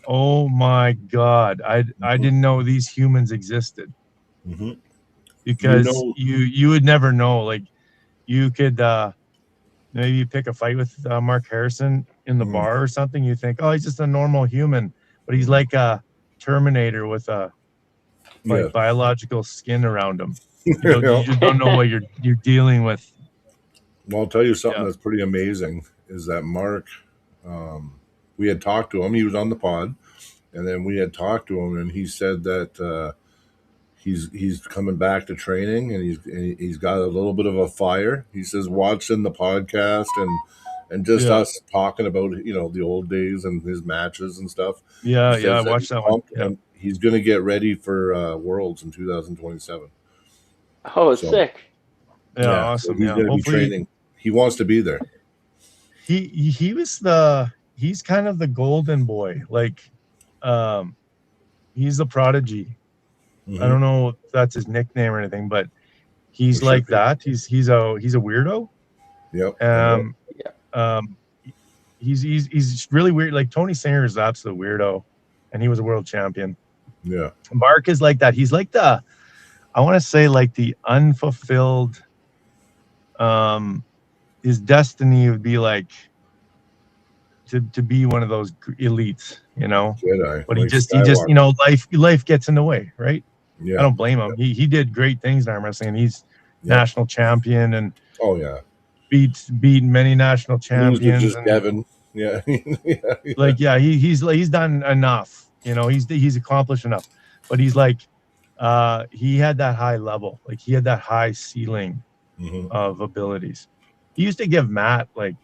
oh my God, I didn't know these humans existed. Mm-hmm. Because you would never know. Like, you could maybe pick a fight with Mark Harrison in the bar or something. You think, oh, he's just a normal human, but he's like a Terminator with a biological skin around him. You just don't know what you're dealing with. Well, I'll tell you something Yeah. that's pretty amazing is that Mark, we had talked to him. He was on the pod, and then we had talked to him, and he said that he's coming back to training, and he's got a little bit of a fire. He says watching the podcast and just Yeah. us talking about the old days and his matches and stuff. Yeah. He Yeah. I says that watched he's that one. pumped, Yeah. and he's going to get ready for Worlds in 2027. Oh, So sick. Yeah. so Awesome. he's Yeah. going to be Hopefully training. He wants to be there. he's kind of the golden boy. Like, he's the prodigy. I don't know if that's his nickname or anything, but he's For sure. like that. He's a weirdo. Yep. He's really weird. Like Tony Singer is an absolute weirdo, and he was a world champion. Yeah. Mark is like that. He's like I want to say like the unfulfilled. His destiny would be like to be one of those elites, Jedi, But like he just Skywalker. life gets in the way, right? Yeah. I don't blame him. He did great things in arm wrestling. He's national champion and Oh yeah. beat many national champions. Just and, Devin. Yeah. Like he's done enough. He's accomplished enough. But he's like he had that high level. Like he had that high ceiling of abilities. He used to give Matt he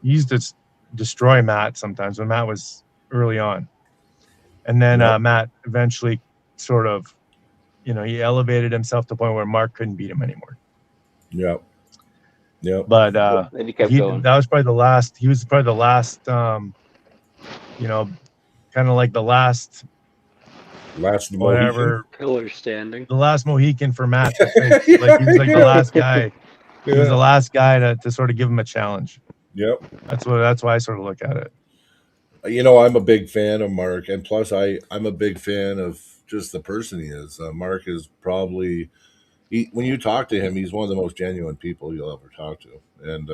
used to destroy Matt sometimes when Matt was early on. And then Matt eventually sort of, he elevated himself to the point where Mark couldn't beat him anymore. Yeah. Yeah. But then he kept going. That was probably the last. He was probably the last. Kind of like the last whatever pillar standing. The last Mohican for Matt. Like he was like the last guy. He was the last guy to sort of give him a challenge. Yep. That's why I sort of look at it. I'm a big fan of Mark, and plus I'm a big fan of just the person he is. Mark is probably, when you talk to him, he's one of the most genuine people you'll ever talk to, and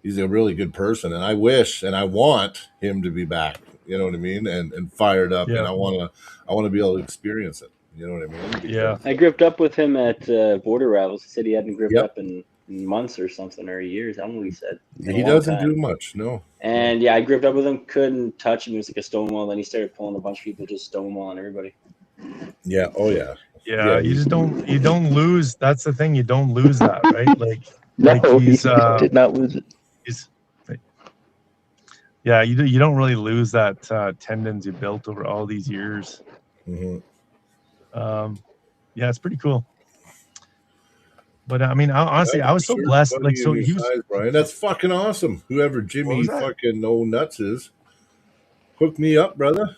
he's a really good person. And I wish and I want him to be back. You know what I mean? And fired up, and I want to be able to experience it. You know what I mean? Because I gripped up with him at Border Rivals. He said he hadn't gripped up in months or something, or years. I don't know what he said. He doesn't do much, no. And I gripped up with him, couldn't touch him. He was like a stonewall. Then he started pulling a bunch of people, just stonewalling everybody. Yeah. Oh yeah. Yeah. You just don't lose. That's the thing. You don't lose that, right? Like, he did not lose it. You don't really lose that tendons you built over all these years. It's pretty cool. But I mean, honestly, I was so blessed. Like, so he was, Brian. That's fucking awesome. Whoever Jimmy fucking No Nuts is, hook me up, brother.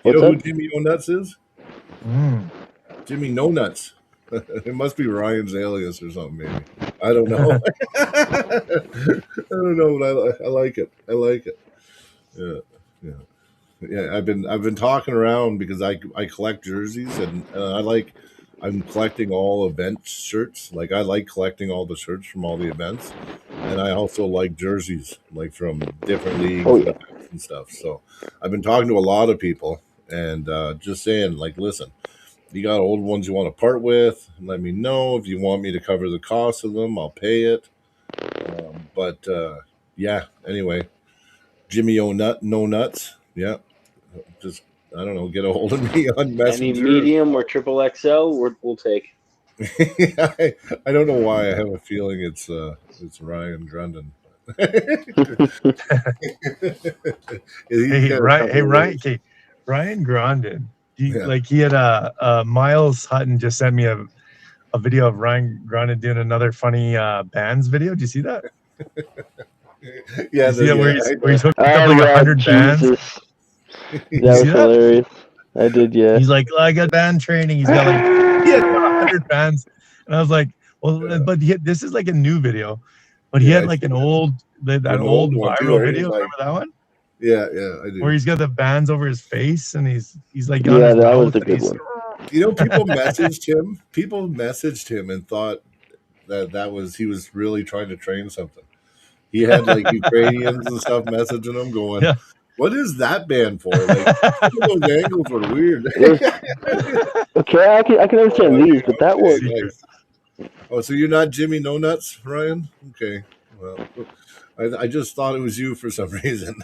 You know who Jimmy No Nuts is? Jimmy No Nuts. It must be Ryan's alias or something, maybe. I don't know. I don't know, but I like it. I like it. Yeah. I've been talking around because I collect jerseys and I'm collecting all event shirts. Like I like collecting all the shirts from all the events, and I also like jerseys, like from different leagues and stuff. So I've been talking to a lot of people and just saying, like, listen, you got old ones you want to part with, let me know. If you want me to cover the cost of them, I'll pay it. Anyway, Jimmy No Nuts. Yeah. Just, I don't know, get a hold of me on Messenger. Any medium or triple XL, we'll take. I don't know why. I have a feeling it's Ryan Grundon. Ryan Grundon. Like he had Miles Hutton just sent me a video of Ryan Grundon doing another funny bands video. Did you see that? Where he's hooked up like 100 bands. That was hilarious. I did, yeah. He's like, I got band training. He's got he had 100 bands, and I was like, but this is like a new video, but he had like an old viral video. Remember that one? Yeah, I do. Where he's got the bands over his face, and he's like, that was the good one. People messaged him and thought that he was really trying to train something. He had like Ukrainians and stuff messaging him, going, what is that band for? Like, those angles were weird. Okay, I can understand these, but that was Oh, so you're not Jimmy No Nuts, Ryan? Okay. Well, I just thought it was you for some reason.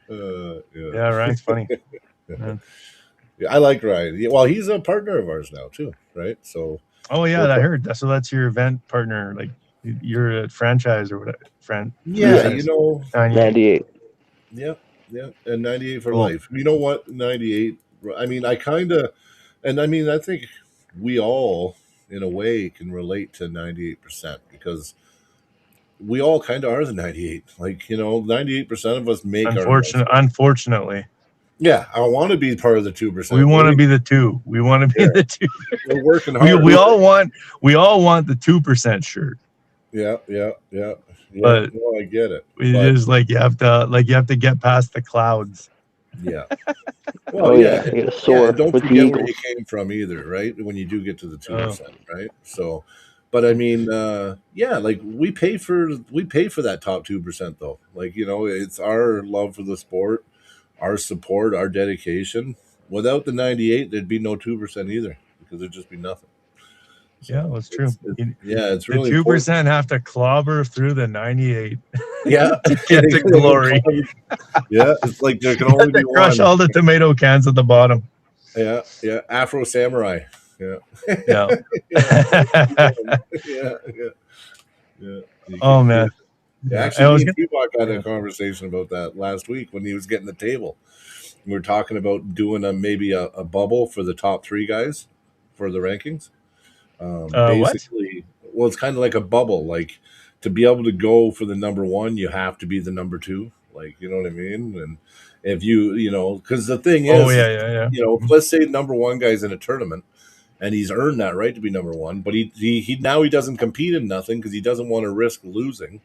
Yeah. Yeah, Ryan's funny. Yeah. Yeah, I like Ryan. Yeah, well, he's a partner of ours now too, right? So Oh yeah, we're I heard. So that's your event partner, like you're a franchise or whatever. yeah, Yeah. you Franchise. know, 98. yeah, yeah, and 98 for Cool. life. You know what? 98. I mean, I kind of, and I mean, I think we all, in a way, can relate to 98% because we all kind of are the 98. Like, 98% of us make our life. Unfortunately, Yeah, I want to be part of the we 2%. want to be the two. We want to be Yeah, the two. we're working We hard. we all want the 2% shirt, Yeah, yeah, yeah, yeah. but No, I get it, it but is like you have to get past the clouds. yeah. Oh Well, yeah, yeah, you gotta yeah, soar and don't with the forget where you eagles. came from either, right? When you do get to the Oh 2%, right? So, but I mean, yeah, like we pay for that top 2% though. Like it's our love for the sport, our support, our dedication. Without the 98, there'd be no 2% either because there'd just be nothing. yeah, So that's true. yeah, it's The really important. 2% have to clobber through the 98 Yeah, to get to glory. yeah, it's like there can You only have be to crush one. all the tomato cans at the bottom. Yeah, yeah, Afro Samurai. Yeah, Yeah. yeah, yeah, yeah, yeah. Oh man. Yeah, Yeah. actually, I me was and gonna. Tupac had a Yeah. conversation about that last week when he was getting the table. We were talking about doing maybe a bubble for the top three guys for the rankings. What? Basically, well, it's kind of like a bubble. Like to be able to go for the number one, you have to be the number two. Like you know what I mean? And if because the thing Oh is, yeah, yeah, yeah. let's say number one guy's in a tournament and he's earned that right to be number one, but he now he doesn't compete in nothing because he doesn't want to risk losing.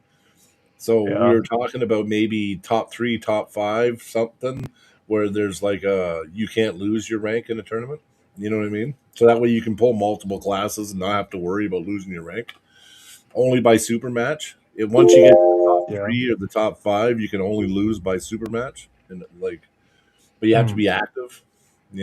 So we Yeah. were talking about maybe top three, top five, something where there's like you can't lose your rank in a tournament. You know what I mean? So that way you can pull multiple classes and not have to worry about losing your rank. Only by super match. Once you get to the top Yeah. three or the top five, you can only lose by super match. And but you have to Hmm. be active. I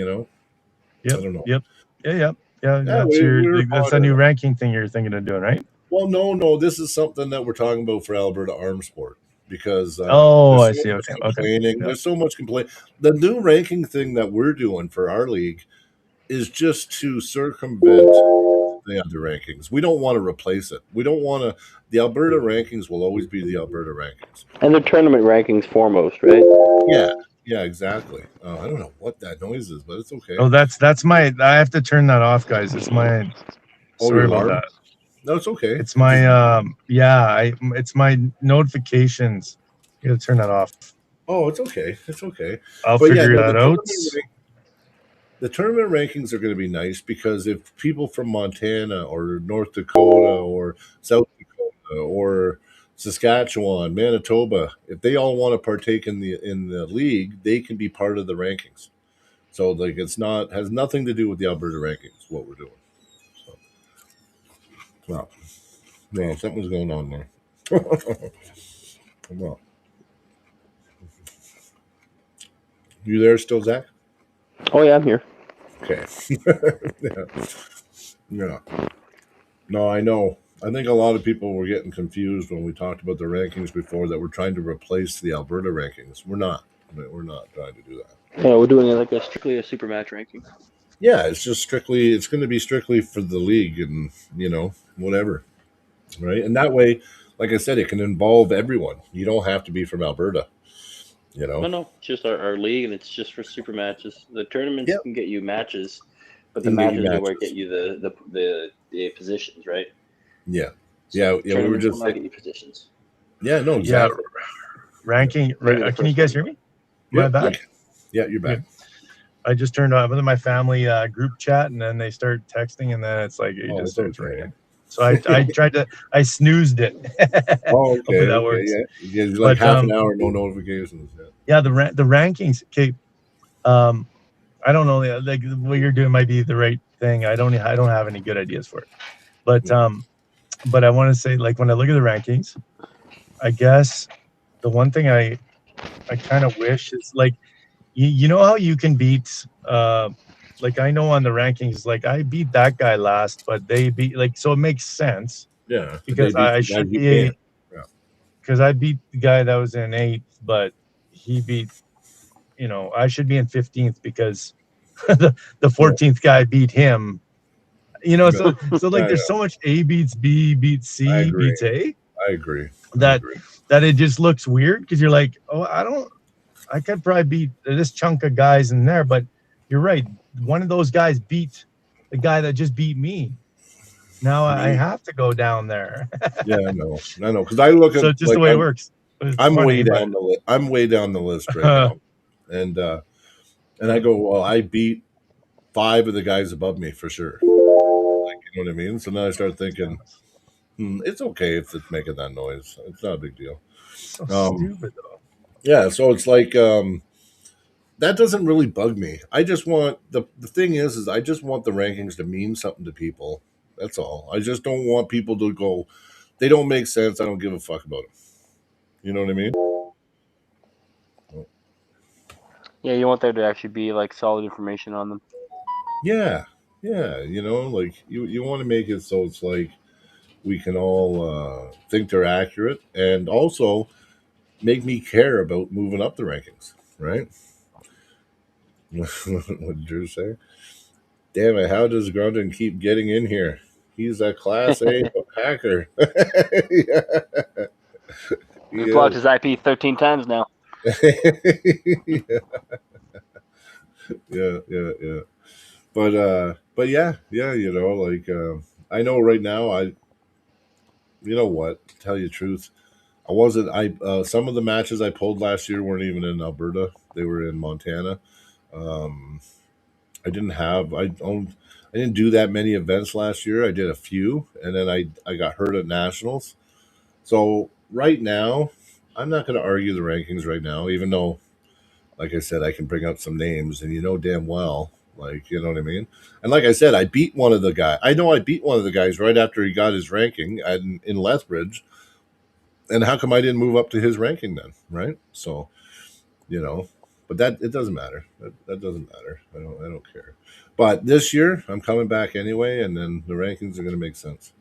Yep. don't know. Yep. Yeah. Yep. Yeah. Yeah, That's we were that's a pondering. new ranking thing you're thinking of doing, right? Well, no. This is something that we're talking about for Alberta Arm Sport because Oh, there's I so see. much Okay. Okay. complaining. Yeah. There's so much complaint. The new ranking thing that we're doing for our league is just to circumvent the other rankings. We don't want to replace it. We don't want to. The Alberta rankings will always be the Alberta rankings. And the tournament rankings foremost, right? Yeah, yeah, exactly. I don't know what that noise is, but it's okay. Oh, that's my. I have to turn that off, guys. It's my. Oh, your Sorry about alarm? that. No, it's okay. It's It just. my. Yeah. It's my notifications. You gotta turn that off. Oh, it's okay. It's okay. I'll But yeah, figure no, that out. the tournament rankings are going to be nice because if people from Montana or North Dakota or South Dakota or Saskatchewan, Manitoba, if they all want to partake in the league, they can be part of the rankings. So like it's not has nothing to do with the Alberta rankings what we're doing. So well, no, something's going on there. Well, you there still, Zach? Oh yeah, I'm here. Okay. Yeah. Yeah. No, I know. I think a lot of people were getting confused when we talked about the rankings before that we're trying to replace the Alberta rankings. We're not. We're not trying to do that. Yeah, we're doing it like strictly a super match ranking. Yeah, it's going to be strictly for the league and, whatever. Right. And that way, like I said, it can involve everyone. You don't have to be from Alberta, No, it's just our league, and it's just for super matches. The tournaments Yeah. can get you matches, but the And get you matches are where matches. get you the positions, right? Yeah. Yeah. Yeah. We were Tournaments will just. not get you positions. Yeah. No, Yeah. exactly. Ranking. Maybe the Can you first guys one. hear me? Am I Yeah. back? Yeah. You're back. I just turned on my family group chat, and then they start texting, and then it's like it just It's starts okay. ringing. So I snoozed it. Oh, okay. Hopefully that Okay. works. Yeah. It's like But half an hour, no notifications. yeah, the rankings, Kate. I don't know. Like what you're doing might be the right thing. I don't have any good ideas for it. But but I want to say, like, when I look at the rankings, I guess the one thing I kind of wish is like you know how you can beat like I know on the rankings, like I beat that guy last, but they beat so it makes sense. Yeah, because I should be because I beat the guy that was in 8th, but he beat I should be in 15th because the 14th guy beat him. So like there's so much A beats B beats C beats A. I agree. That it just looks weird because you're like, oh, I could probably beat this chunk of guys in there, but you're right. One of those guys beat the guy that just beat me. Now I have to go down there. Yeah, I know. Because I look at so just the way it works. I'm way down the list. I'm way down the list right now, and I go, well, I beat 5 of the guys above me for sure. Like, you know what I mean? So now I start thinking, it's okay if it's making that noise. It's not a big deal. So stupid though. Yeah, so it's like that doesn't really bug me. I just want the thing is I just want the rankings to mean something to people. That's all. I just don't want people to go, they don't make sense. I don't give a fuck about them. You know what I mean? Yeah, you want there to actually be like solid information on them. Yeah, like you want to make it so it's like we can all think they're accurate and also make me care about moving up the rankings, right? What did Drew say? Damn it, how does Grundon keep getting in here? He's a Class A hacker. He blocked his IP 13 times now. Yeah. But yeah, like I know right now you know what, to tell you the truth, I wasn't some of the matches I pulled last year weren't even in Alberta. They were in Montana. I didn't do that many events last year. I did a few, and then I got hurt at nationals. So right now, I'm not going to argue the rankings right now, even though, like I said, I can bring up some names, and you know damn well, like, you know what I mean? And like I said, I beat one of the guys. I know I beat one of the guys right after he got his ranking in Lethbridge. And how come I didn't move up to his ranking then, right? So, but it doesn't matter. That doesn't matter. I don't care. But this year, I'm coming back anyway, and then the rankings are going to make sense.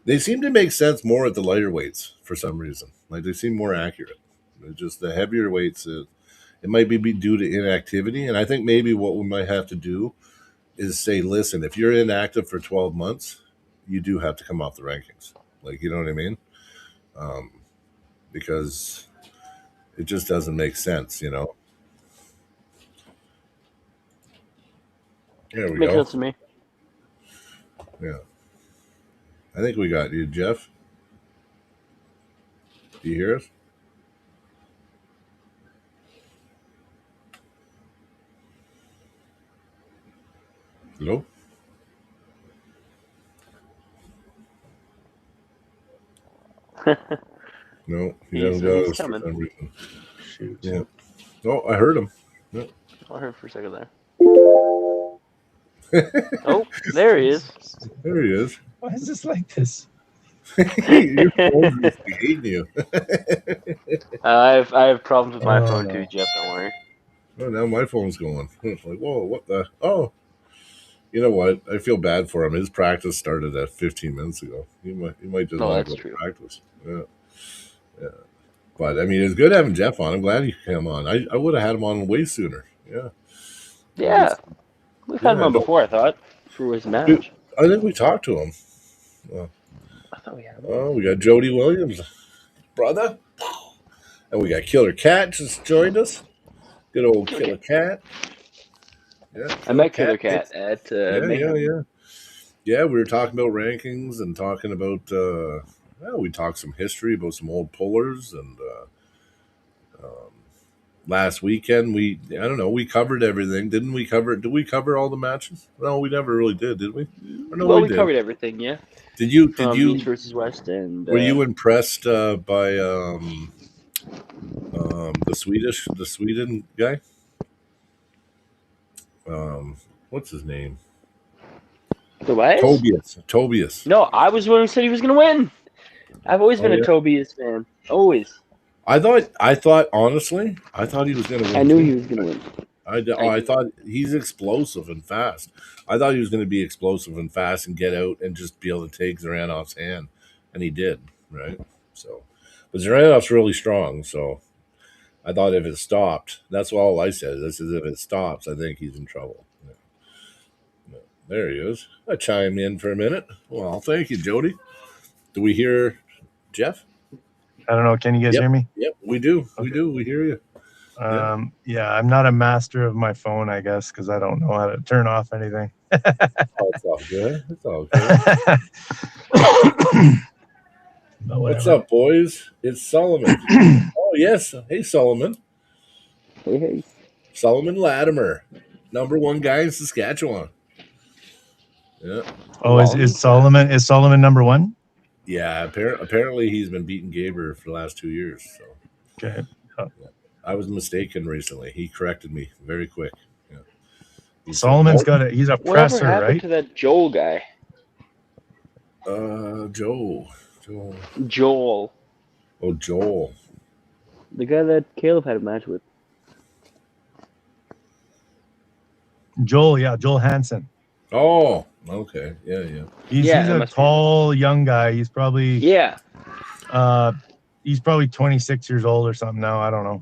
They seem to make sense more at the lighter weights for some reason. Like they seem more accurate. They're just the heavier weights. It might be due to inactivity, and I think maybe what we might have to do is say, listen, if you're inactive for 12 months, you do have to come off the rankings. Like, you know what I mean? Because it just doesn't make sense, There we Makes go. sense to me. Yeah. I think we got you, Jeff. Do you hear us? Hello? No, he doesn't got us for some reason. Shoot. Yeah. Oh, I heard him. Yeah. I heard for a second there. Oh, there he is. There he is. Why is this like this? Your phone is hating you. I have problems with my phone too, Jeff. Don't worry. Oh, now my phone's going. It's like, whoa, what the? Oh, you know what? I feel bad for him. His practice started at 15 minutes ago. He might just want to go to practice. Yeah. But I mean, it's good having Jeff on. I'm glad he came on. I would have had him on way sooner. Yeah. Yeah. We've had him on before, I thought, for his match. Dude, I think we talked to him. I thought we had him. Oh, we got Jody Williams, brother. And we got Killer Cat just joined us. Good old Killer Cat. Yeah, I met Killer Cat at Yeah, we were talking about rankings and talking about we talked some history about some old pullers and last weekend we covered everything. Did we cover all the matches? No, we never really did we? Or no, well, we covered everything, yeah. Did you East versus West and were you impressed by the Sweden guy? What's his name? Tobias. No, I was the one who said he was going to win. I've always been a Tobias fan. Always. I thought honestly, he was going to win. I knew he was going to win. I thought he's explosive and fast. I thought he was going to be explosive and fast and get out and just be able to take Zaranov's hand, and he did, right? So, but Zaranov's really strong, so I thought if it stopped, that's all I said. This is if it stops, I think he's in trouble. Yeah. Yeah. There he is. I chimed in for a minute. Well, thank you, Jody. Do we hear Jeff? I don't know. Can you guys hear me? Yep, we do. Okay. We do. We hear you. Yeah, I'm not a master of my phone, I guess, because I don't know how to turn off anything. Oh, it's all good. It's all good. What's up, boys? It's Solomon. Oh, yes. Hey, Solomon. Hey. Solomon Latimer, #1 guy in Saskatchewan. Yeah. Oh, is Solomon #1? Yeah. Apparently, he's been beating Gaber for the last 2 years. So. Okay. Yeah. I was mistaken recently. He corrected me very quick. Yeah. Solomon's he's a presser, Whatever happened right? to that Joel guy? Joel. Oh, Joel. The guy that Caleb had a match with. Joel Hansen. Oh, okay. Yeah. He's a tall, young guy. He's probably he's probably 26 years old or something now. I don't know.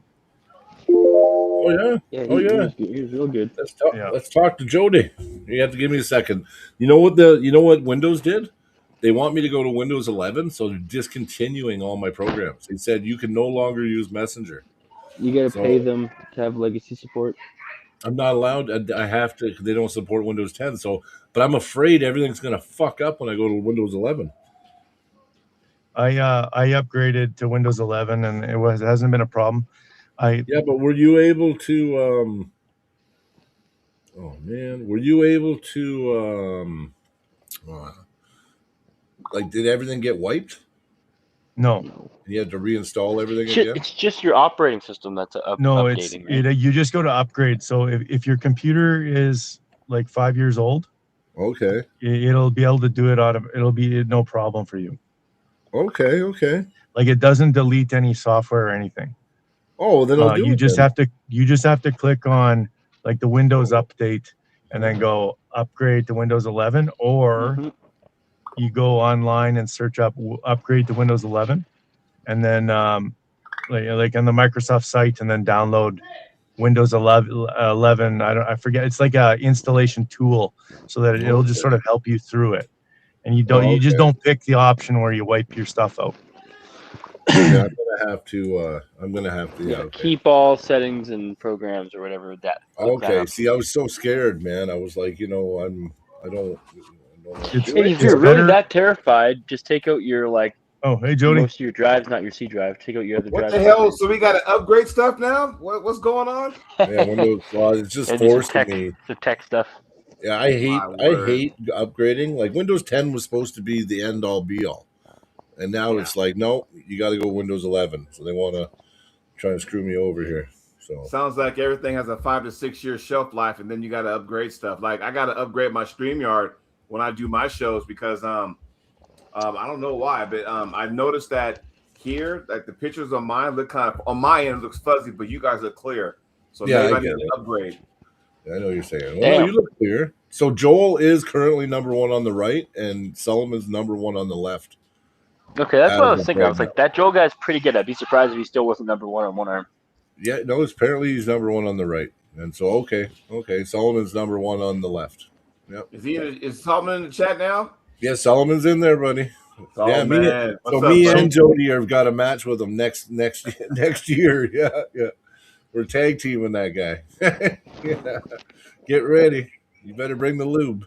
Oh yeah. He was real good. Let's talk to Jody. You have to give me a second. You know what Windows did? They want me to go to Windows 11, so they're discontinuing all my programs. They said you can no longer use Messenger. You got to pay them to have legacy support. I'm not allowed. I have to. They don't support Windows 10. So, but I'm afraid everything's going to fuck up when I go to Windows 11. I upgraded to Windows 11, and it hasn't been a problem. Yeah, but were you able to? Oh man, were you able to? Like, did everything get wiped? No. And you had to reinstall everything again? It's just your operating system that's updating. No, you just go to upgrade. So if your computer is like 5 years old, okay, it'll be able to do it it'll be no problem for you. Okay. Like it doesn't delete any software or anything. Oh, then I'll do you it. Just have to click on like the Windows update and then go upgrade to Windows 11, or you go online and search up upgrade to Windows 11, and then like on the Microsoft site, and then download Windows 11. I forget. It's like a installation tool, so that it'll just sort of help you through it, and you just don't pick the option where you wipe your stuff out. Yeah, I'm gonna have to. Keep all settings and programs or whatever that. Okay. See, I was so scared, man. I was like, I don't. If you're really that terrified, just take out your Oh, hey Jody. Most of your drives, not your C drive. Take out your other drives. What the hell? So we got to upgrade stuff now? What's going on? Yeah, Windows. It's just forcing me. The tech stuff. Yeah, I hate upgrading. Like Windows 10 was supposed to be the end all be all, and now it's like, no, you got to go Windows 11. So they want to try and screw me over here. So sounds like everything has a 5 to 6 year shelf life, and then you got to upgrade stuff. Like I got to upgrade my StreamYard when I do my shows because I don't know why, but I noticed that here, like the pictures on mine look kind of on my end looks fuzzy, but you guys look clear. So maybe I need to upgrade. I know what you're saying. Well, you look clear. So Joel is currently #1 on the right, and Solomon's #1 on the left. Okay, that's what I was thinking. I was like, that Joel guy's pretty good. I'd be surprised if he still wasn't #1 on one arm. Yeah, no, apparently he's #1 on the right, and so okay, Solomon's #1 on the left. Yep. Is Solomon in the chat now? Yeah, Solomon's in there, buddy. Oh, yeah, man. me and Jody have got a match with him next year. Yeah. We're tag teaming that guy. Yeah. Get ready. You better bring the lube.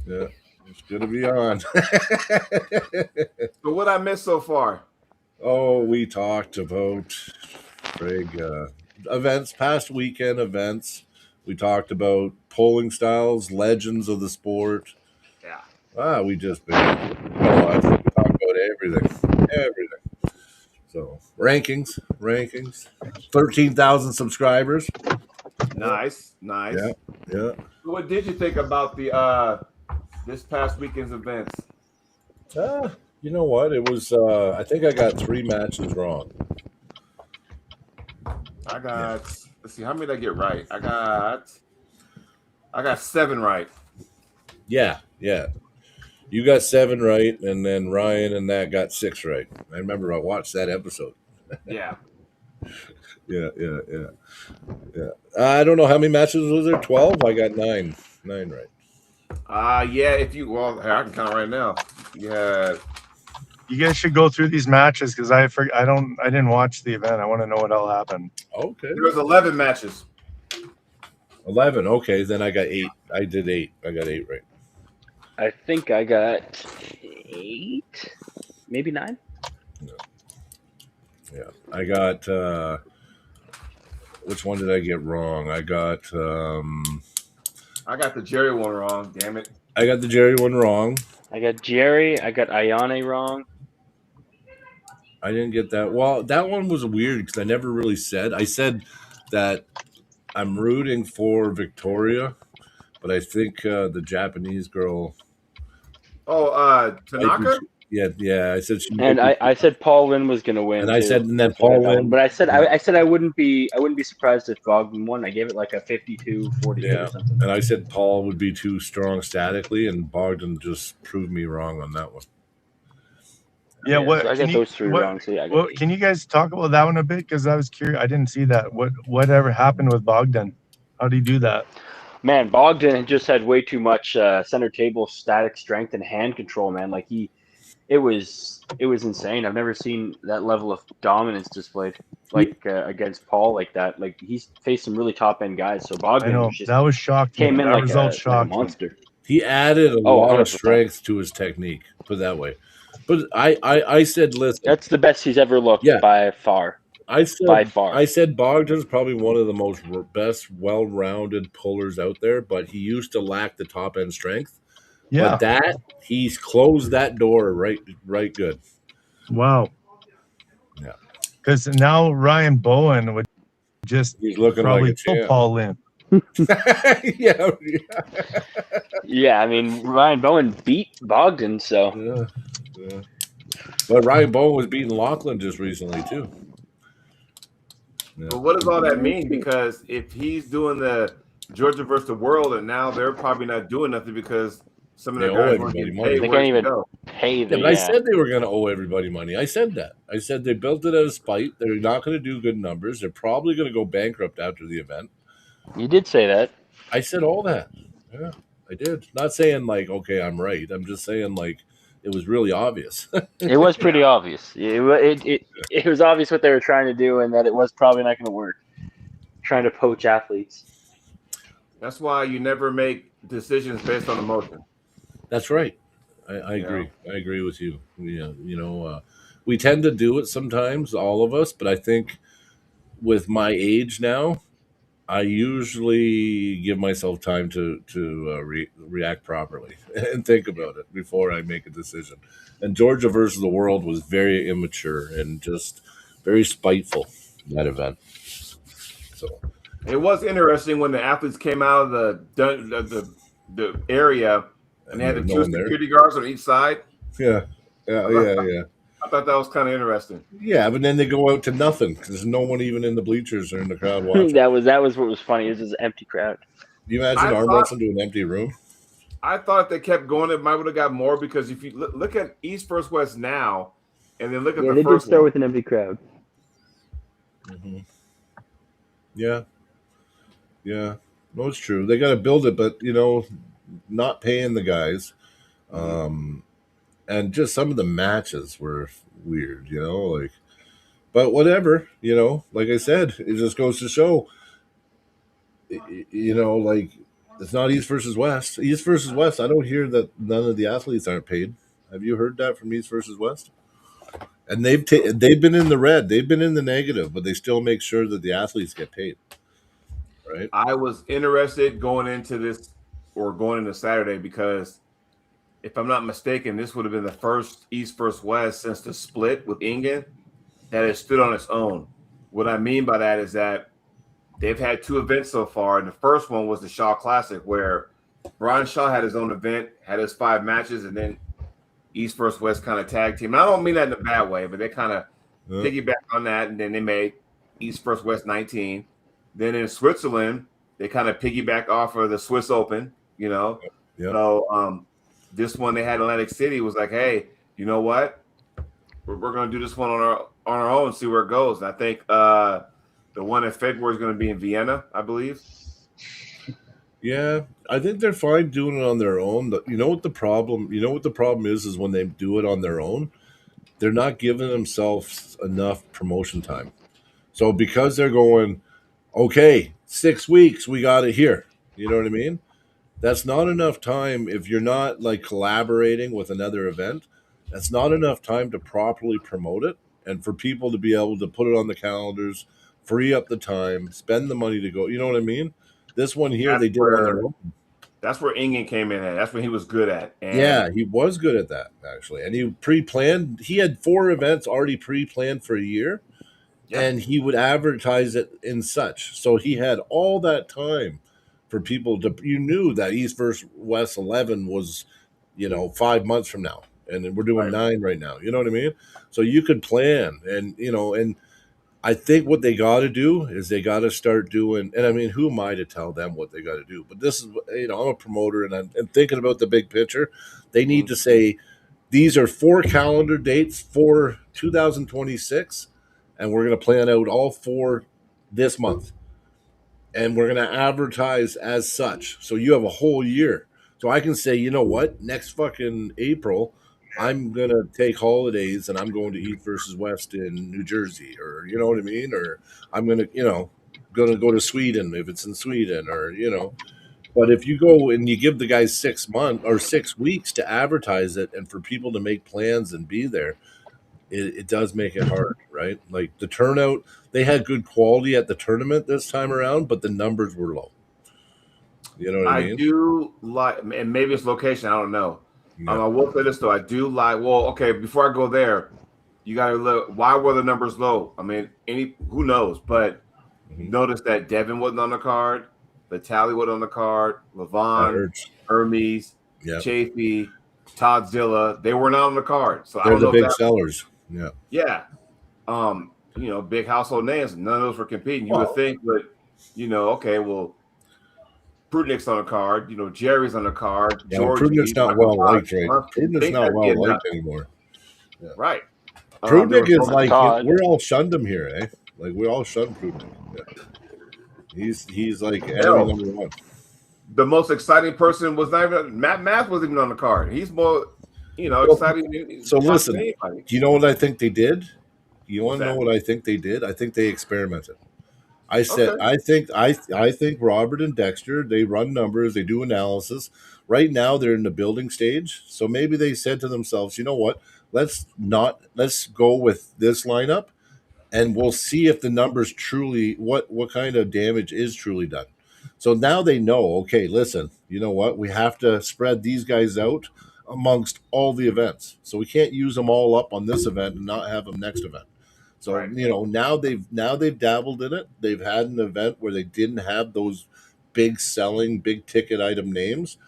Yeah. It's gonna be on. So what I missed so far? Oh, we talked about events, past weekend events. We talked about polling styles, legends of the sport. Yeah. We just been. I think we talked about everything. So rankings. 13,000 subscribers. Nice. Yeah. So what did you think about the this past weekend's events? You know what? It was. I think I got 3 matches wrong. I got let's see, how many did I get right? I got 7 right. Yeah. You got 7 right, and then Ryan and that got 6 right. I remember I watched that episode. Yeah. Yeah. I don't know how many matches was there. 12. I got 9 right. Yeah. If you I can count right now. Yeah. You guys should go through these matches because I didn't watch the event. I want to know what all happened. Okay. There was 11 matches. 11. Okay, then I got 8. I did 8. I got 8 right. I think I got 8, maybe 9. Yeah. I got which one did I get wrong? I got the Jerry one wrong, damn it. I got the Jerry one wrong. I got Jerry, I got Ayane wrong. I didn't get that. Well, that one was weird because I never really said. I said that I'm rooting for Victoria, but I think the Japanese girl. Oh, Tanaka? Yeah. I said she. And I said Paul Lynn was gonna win. And I said, and then Paul Lynn. But I said I wouldn't be surprised if Bogdan won. I gave it like a 52-48 or something. And I said Paul would be too strong statically, and Bogdan just proved me wrong on that one. Yeah, what? So I got those 3 wrong. So yeah. Can you guys talk about that one a bit? Because I was curious. I didn't see that. Whatever happened with Bogdan? How did he do that? Man, Bogdan just had way too much center table static strength and hand control. Man, like it was insane. I've never seen that level of dominance displayed against Paul like that. Like he's faced some really top end guys. So Bogdan that was shocking. Came in that like result a monster. He added a lot of strength to his technique. Put it that way. But I said, listen, that's the best he's ever looked by far. I said Bogdan's probably one of the best well-rounded pullers out there, but he used to lack the top end strength. Yeah, but he's closed that door right good. Wow. Yeah, because now Ryan Bowen would he's looking probably like a champ. Paul Lynn. Yeah. I mean, Ryan Bowen beat Bogdan, so. Yeah. But Ryan Bowen was beating Lachlan just recently too. Yeah. But what does all that mean? Because if he's doing the Georgia versus the world, and now they're probably not doing nothing because some of the guys weren't getting paid. They can't even pay them. But I said they were going to owe everybody money. I said that. I said they built it out of spite. They're not going to do good numbers. They're probably going to go bankrupt after the event. You did say that. I said all that. Yeah, I did. Not saying like, okay, I'm right. I'm just saying like it was really obvious. It was pretty obvious. It was obvious what they were trying to do and that it was probably not going to work. Trying to poach athletes. That's why you never make decisions based on emotion. That's right. I agree. I agree with you. We tend to do it sometimes, all of us, but I think with my age now, I usually give myself time to react properly and think about it before I make a decision. And Georgia versus the world was very immature and just very spiteful, that event. So it was interesting when the athletes came out of the area and they had the 2 security guards on each side. Yeah. I thought that was kind of interesting. Yeah, but then they go out to nothing because there's no one even in the bleachers or in the crowd watching. that was what was funny. It was just an empty crowd. Do you imagine arm wrestling to an empty room? I thought they kept going. It might would have got more because if you look at East versus West now, and then look at the they first did start with an empty crowd. Mm-hmm. Yeah. No, it's true. They got to build it, but not paying the guys. And just some of the matches were weird, but whatever, like I said, it just goes to show, like it's not East versus West. East versus West, I don't hear that none of the athletes aren't paid. Have you heard that from East versus West? And they've been in the red, they've been in the negative, but they still make sure that the athletes get paid. Right. I was interested going into Saturday because if I'm not mistaken, this would have been the first East versus West since the split with Ingen that has stood on its own. What I mean by that is that they've had 2 events so far, and the first one was the Shaw Classic, where Brian Shaw had his own event, had his 5 matches, and then East versus West kind of tag team. And I don't mean that in a bad way, but they kind of piggyback on that, and then they made East versus West 19. Then in Switzerland, they kind of piggyback off of the Swiss Open, you know. Yep. So this one they had in Atlantic City was like, hey, you know what? We're going to do this one on our own, see where it goes. And I think the one in February is going to be in Vienna, I believe. Yeah, I think they're fine doing it on their own. You know what the problem? You know what the problem is when they do it on their own, they're not giving themselves enough promotion time. So because they're going, okay, 6 weeks, we got it here. You know what I mean? That's not enough time if you're not like collaborating with another event. That's not enough time to properly promote it and for people to be able to put it on the calendars, free up the time, spend the money to go. You know what I mean? This one here, they did on their own. That's where Ingen came in at. That's what he was good at. And yeah, he was good at that, actually. And he pre-planned. He had 4 events already pre-planned for a year, and he would advertise it in such. So he had all that time for people to. You knew that East versus West 11 was, 5 months from now, and we're doing 9 right now. You know what I mean? So you could plan, and and I think what they got to do is they got to start doing. And I mean, who am I to tell them what they got to do? But this is, I'm a promoter, and I'm thinking about the big picture. They need to say these are 4 calendar dates for 2026, and we're going to plan out all 4 this month, and we're going to advertise as such. So you have a whole year. So I can say, you know what, next fucking April, I'm going to take holidays and I'm going to East versus West in New Jersey, or you know what I mean? Or I'm going to, going to go to Sweden if it's in Sweden, or, but if you go and you give the guys 6 months or 6 weeks to advertise it and for people to make plans and be there, it does make it hard, right? Like the turnout, they had good quality at the tournament this time around, but the numbers were low. You know what I mean? I do like, and maybe it's location, I don't know. Yeah. I will say this though, I do like. Well, okay, before I go there, you got to look. Why were the numbers low? I mean, who knows? But notice that Devin wasn't on the card, Vitaly wasn't on the card, Levon, Hermes, Chafee, Toddzilla, they were not on the card. So they're the big sellers. Yeah. Yeah. Big household names. None of those were competing. You would think, but okay, well, Prudnick's on the card. Jerry's on the card. Yeah, Prudnick's not well liked, right? Prudnick's not well liked anymore. Yeah. Right. Prudnick is like we're all shunned him here, eh? Like we all shunned Prudnick. Yeah. He's like enemy number 1. The most exciting person was not even Matt Math wasn't even on the card. He's more, exciting. So listen, do you know what I think they did? You want to know what I think they did? I think they experimented. I said, okay. I think Robert and Dexter, they run numbers, they do analysis. Right now they're in the building stage. So maybe they said to themselves, you know what, let's go with this lineup and we'll see if the numbers truly, what kind of damage is truly done. So now they know, okay, listen, you know what, we have to spread these guys out amongst all the events. So we can't use them all up on this event and not have them next event. So now they've dabbled in it. They've had an event where they didn't have those big selling, big ticket item names,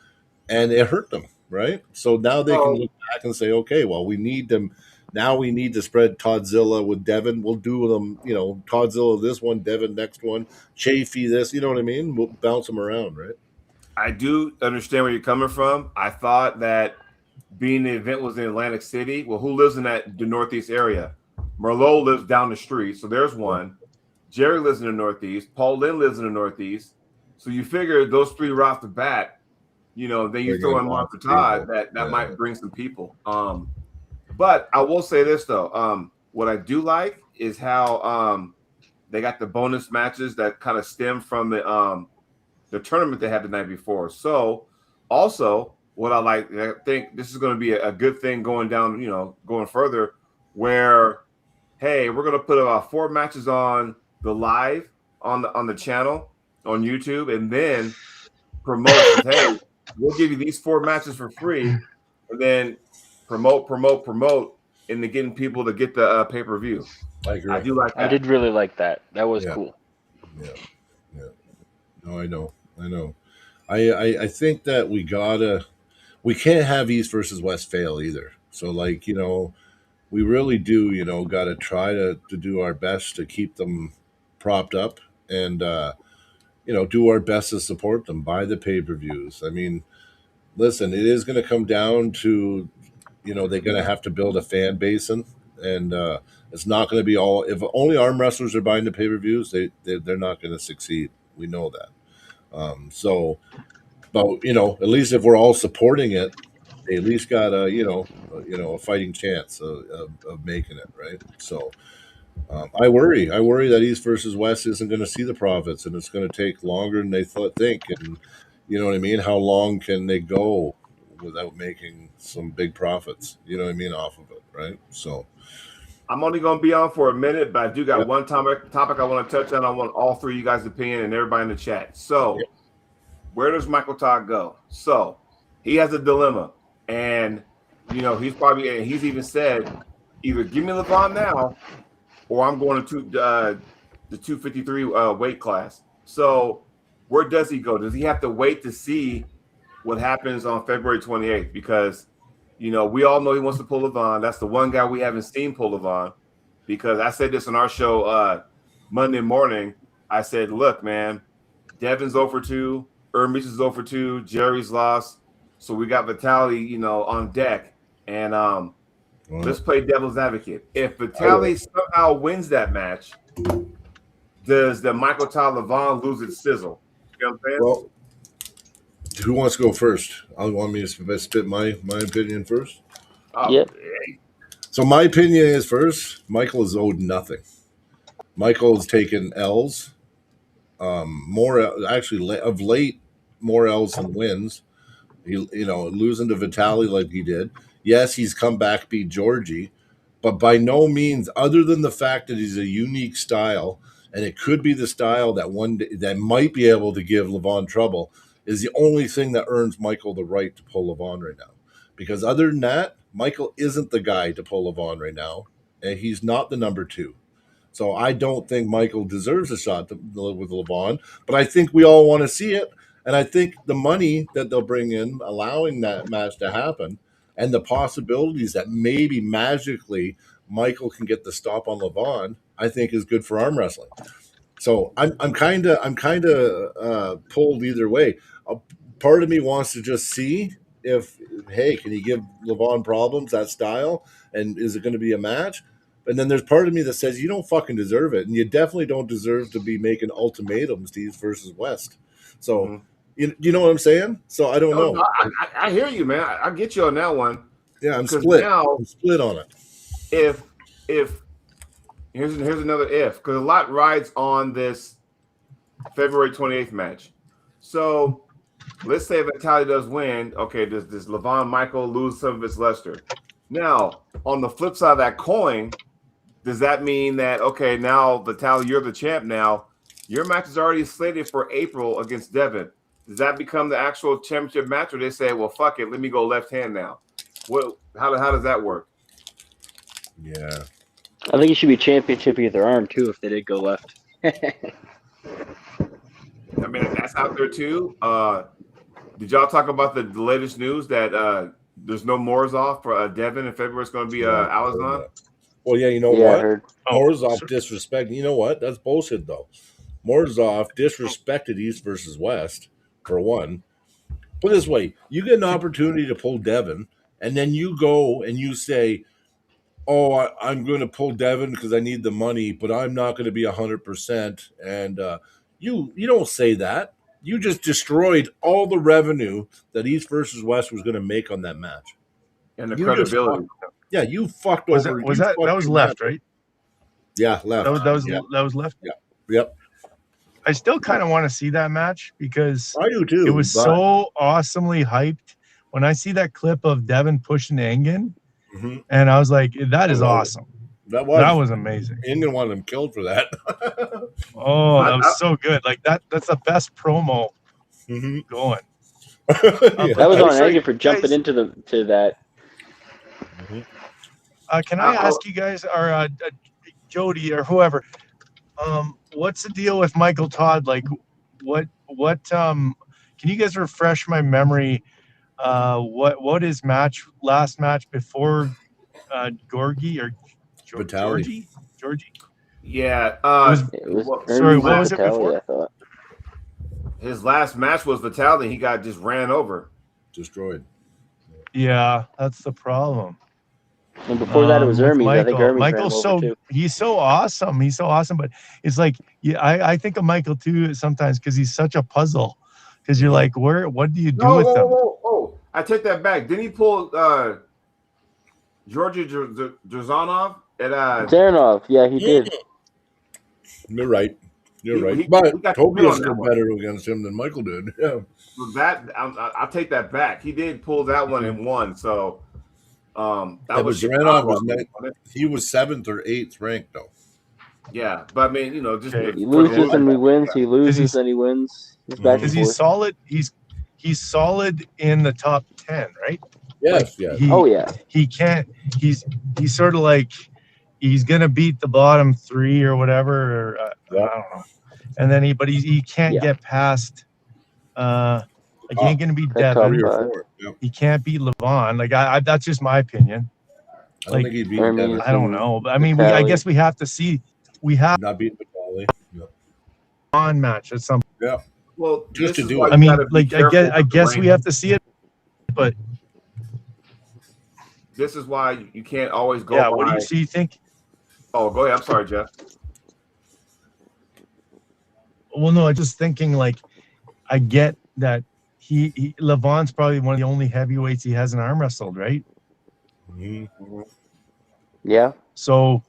and it hurt them, right? So now they can look back and say, okay, well, we need them. Now we need to spread Toddzilla with Devin. We'll do them, Toddzilla this one, Devin next one, Chafee this. You know what I mean? We'll bounce them around, right? I do understand where you're coming from. I thought that being the event was in Atlantic City. Well, who lives in the Northeast area? Merlot lives down the street, so there's one. Jerry lives in the Northeast. Paul Lynn lives in the Northeast. So you figure those 3 right off the bat, then you throw in Monster Todd, that might bring some people. But I will say this though, what I do like is how they got the bonus matches that kind of stem from the tournament they had the night before. So also what I think this is going to be a good thing going down, going further, where hey, we're going to put about 4 matches on the live on the channel on YouTube, and then promote. Hey, we'll give you these 4 matches for free, and then promote, into getting people to get the pay-per-view. I agree. I do like that. I did really like that. That was cool. Yeah. No, I know. I think that we can't have East versus West fail either. So we really do, got to try to do our best to keep them propped up and do our best to support them. Buy the pay-per-views. I mean, listen, it is going to come down to they're going to have to build a fan base, and it's not going to be all. If only arm wrestlers are buying the pay-per-views, they're not going to succeed. We know that. But at least if we're all supporting it, they at least got a fighting chance of making it, right? So I worry that East versus West isn't going to see the profits, and it's going to take longer than they think. And you know what I mean? How long can they go without making some big profits? You know what I mean, off of it, right? So I'm only going to be on for a minute, but I do got one topic I want to touch on. I want all three of you guys' opinion and everybody in the chat. So where does Michael Todd go? So he has a dilemma, and he's even said, either give me LeVon now, or I'm going to the 253 weight class. So where does he go? Does he have to wait to see what happens on February 28th? Because we all know he wants to pull LeVon. That's the one guy we haven't seen pull LeVon. Because I said this on our show Monday morning. I said, look, man, Devin's 0-2. Ermisch is 0-2. Jerry's lost. So we got Vitaly, on deck. And let's play devil's advocate. If Vitaly somehow wins that match, does the Michael Todd LeVon lose its sizzle? You know what I'm saying? Well, who wants to go first? Want me to spit my opinion first? Yep. So my opinion is first, Michael is owed nothing. Michael's taken L's. More actually of late, more L's than wins. He, losing to Vitaly like he did. Yes, he's come back, beat Georgie, but by no means, other than the fact that he's a unique style, and it could be the style that one day, that might be able to give LeVon trouble, is the only thing that earns Michael the right to pull LeVon right now. Because other than that, Michael isn't the guy to pull LeVon right now, and he's not the number 2. So I don't think Michael deserves a shot with LeVon, but I think we all want to see it. And I think the money that they'll bring in, allowing that match to happen, and the possibilities that maybe magically Michael can get the stop on LeVon, I think is good for arm wrestling. So I'm kind of pulled either way. A part of me wants to just see if, hey, can he give LeVon problems, that style, and is it going to be a match? And then there's part of me that says you don't fucking deserve it, and you definitely don't deserve to be making ultimatums to East versus West. So, you know what I'm saying? So I don't know. No, I hear you, man. I get you on that one. Yeah, I'm split. Now, I'm split on it. If here's another if, because a lot rides on this February 28th match. So let's say if Vitaly does win, okay, does LeVon Michael lose some of his luster? Now, on the flip side of that coin, does that mean that, okay, now Vitaly, you're the champ now, your match is already slated for April against Devin. Does that become the actual championship match, or they say, well, fuck it, let me go left hand now? How does that work? Yeah. I think it should be championship either arm, too, if they did go left. I mean, that's out there, too. Did y'all talk about the latest news that there's no Morozov for Devin in February? It's going to be Alizon? Well, yeah, you know what? Morozov disrespect. You know what? That's bullshit, though. Morozov disrespected East versus West, for one. Put it this way, you get an opportunity to pull Devin, and then you go and you say, oh, I'm going to pull Devin because I need the money, but I'm not going to be 100%. And you don't say that. You just destroyed all the revenue that East versus West was going to make on that match. And the credibility. You fucked over. That was left, match. Right? Yeah, left. That was left? Yeah. Yep. I still kind of want to see that match because I do too. It was so awesomely hyped. When I see that clip of Devin pushing Engen, and I was like, that is awesome. That was amazing. Engen wanted him killed for that. Oh, that was so good. Like that's the best promo going. That was on Engen for jumping into that. Can I ask you guys, or Jody or whoever, what's the deal with Michael Todd? Like, what? Can you guys refresh my memory? What his last match before Gorgie or Vitaly? Georgie? Yeah. It was sorry, Hermes what and was it Vitaly, before? I thought. His last match was Vitaly. He got just ran over. Destroyed. Yeah, that's the problem. And before that, it was with Hermes. I think Michael. Hermes ran him Michael's over too. he's so awesome. He's so awesome, but it's like, yeah, I think of Michael too sometimes because he's such a puzzle. Because you're like, what do you do with him? Oh, I take that back. Didn't he pull Georgi Drazanov at Zaranov, yeah, he did. You're right. You're right. he But got Toby the win is on still that one. better against him than Michael did. Yeah. That I'll take that back. He did pull that one and won. So that was Zaranov Chicago. he was 7th or 8th ranked though. Yeah, but I mean, just Okay. He loses and he wins. He loses and he wins. He's back and Because forth. he's solid. He's solid in the top 10, right? Yes, Like, yes. He can't. He's sort of like he's gonna beat the bottom 3 or whatever. Or, I don't know. And then he can't get past. Like he ain't gonna beat That top Devin. 3 or five. 4. Yep. He can't beat Levon. Like I that's just my opinion. I don't think he'd beat Hermes. Devin. I don't know. But I mean, Vitaly. I guess we have to see. We have Not beat Vitaly. Yep. on match at some. Yeah. Well, Just to this is do why it. I you mean, gotta be like careful I with the guess we rankings. have to see it. But This is why you can't always go yeah, by. what do you think? Oh, go ahead. I'm sorry, Jeff. Well, no, I'm just thinking like I get that he Levon's probably one of the only heavyweights he hasn't arm wrestled, right? Mm-hmm. Yeah. So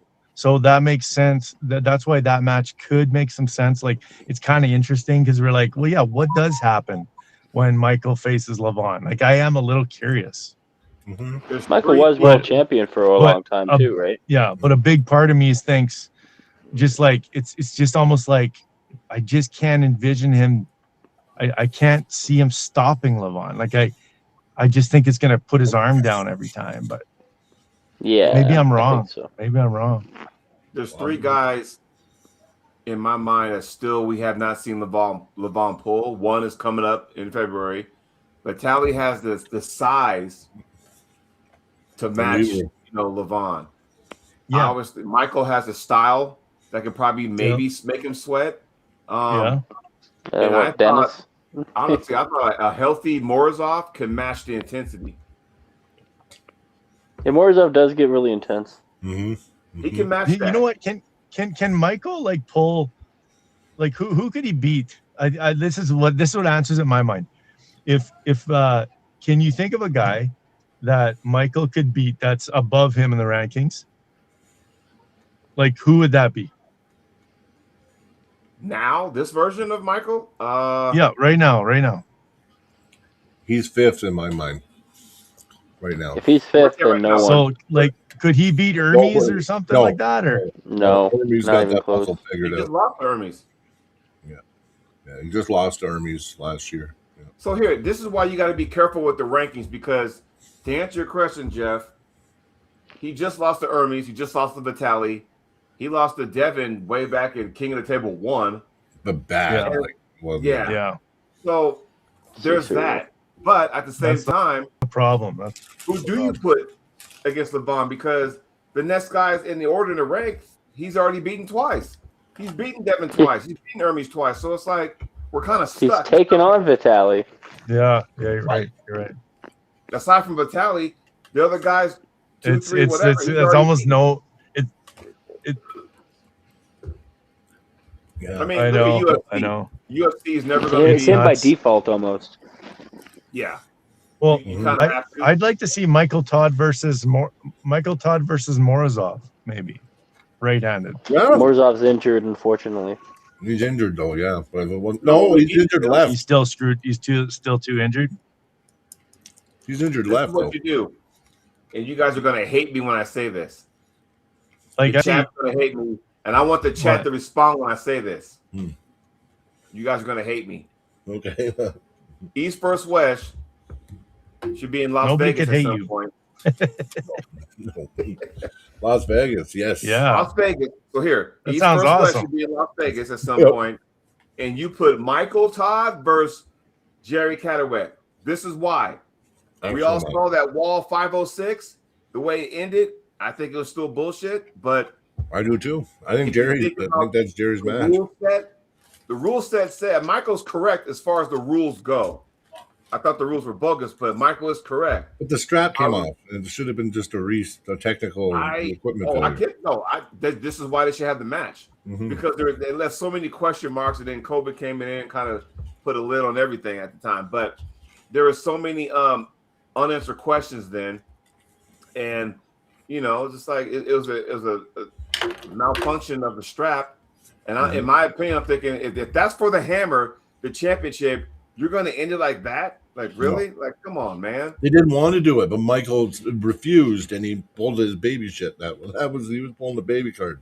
that makes sense. That's why that match could make some sense. Like it's kind of interesting because we're like, well, yeah, what does happen when Michael faces Levon? Like I am a little curious. Mm-hmm. Michael was world champion for a long time too, right? Yeah, but a big part of me thinks just like it's just almost like I just can't envision him. I can't see him stopping Levon. Like I just think it's gonna put his arm down every time. But yeah, maybe I'm I wrong. think so. Maybe I'm wrong. There's 3 guys in my mind that still we have not seen Levon pull. One is coming up in February. But Tally has the size to match, Levon. Yeah. Obviously, Michael has a style that could probably maybe make him sweat. And Dennis? Honestly, I thought a healthy Morozov can match the intensity. Yeah, Morozov does get really intense. Mm-hmm. He can match that. You know what? Can Michael like pull? Like who could he beat? This is what answers in my mind. If can you think of a guy that Michael could beat that's above him in the rankings? Like who would that be? Now, this version of Michael? Yeah, right now. He's 5th in my mind. Right now. If he's 5th, then no one. So like could he beat Hermes or something like that? Or no, Hermes not got even that close. muscle He figured just out. lost Hermes. Yeah, he just lost to Hermes last year. Yeah. So here, this is why you got to be careful with the rankings, because to answer your question, Jeff, he just lost to Hermes. He just lost to Vitaly. He lost to Devin way back in King of the Table 1. But bad. Yeah. Yeah. So there's that. But at the same time, the problem. who do you put against Levon? Because the next guys in the order in the rank, he's already beaten twice. He's beaten Devin twice. He's beaten Hermes twice. So it's like we're kind of stuck. He's taking on Vitaly. Yeah, you're right. You're right. Aside from Vitaly, the other guys, 2, 3, whatever. It's almost no. Yeah. I mean, I look know. at UFC. I know. UFC is never going to It's be. him by nuts. default almost. Yeah. Well, You kinda have to. I'd like to see Michael Todd versus Morozov, maybe right-handed. Yeah. Morozov's injured, unfortunately. He's injured though, yeah. But no, he's injured left. He's still screwed. He's still too injured. He's injured This left is what though. you do. And you guys are going to hate me when I say this. Like The chat's going to hate me. And I want the chat to respond when I say this. You guys are going to hate me. Okay. East versus West should be in Las Nobody Vegas could at hate some you. point. No. Las Vegas, yes. Yeah. Las Vegas. So here, That East sounds versus West awesome. should be in Las Vegas at some point. And you put Michael Todd versus Jerry Catterwet. This is why. We all saw that wall 506. The way it ended, I think it was still bullshit. But I do too. I think If you Jerry. think I about think that's Jerry's the match. rule set said Michael's correct as far as the rules go. I thought the rules were bogus, but Michael is correct. But the strap came off, and it should have been just a technical equipment failure. This is why they should have the match because they left so many question marks, and then COVID came in and kind of put a lid on everything at the time. But there were so many unanswered questions then, and just like it was a malfunction of the strap. And in my opinion, I'm thinking if that's for the Hammer, the championship, you're going to end it like that. Like, really? No. Like, come on, man. They didn't want to do it, but Michael refused, and he pulled his baby shit. He was pulling the baby card.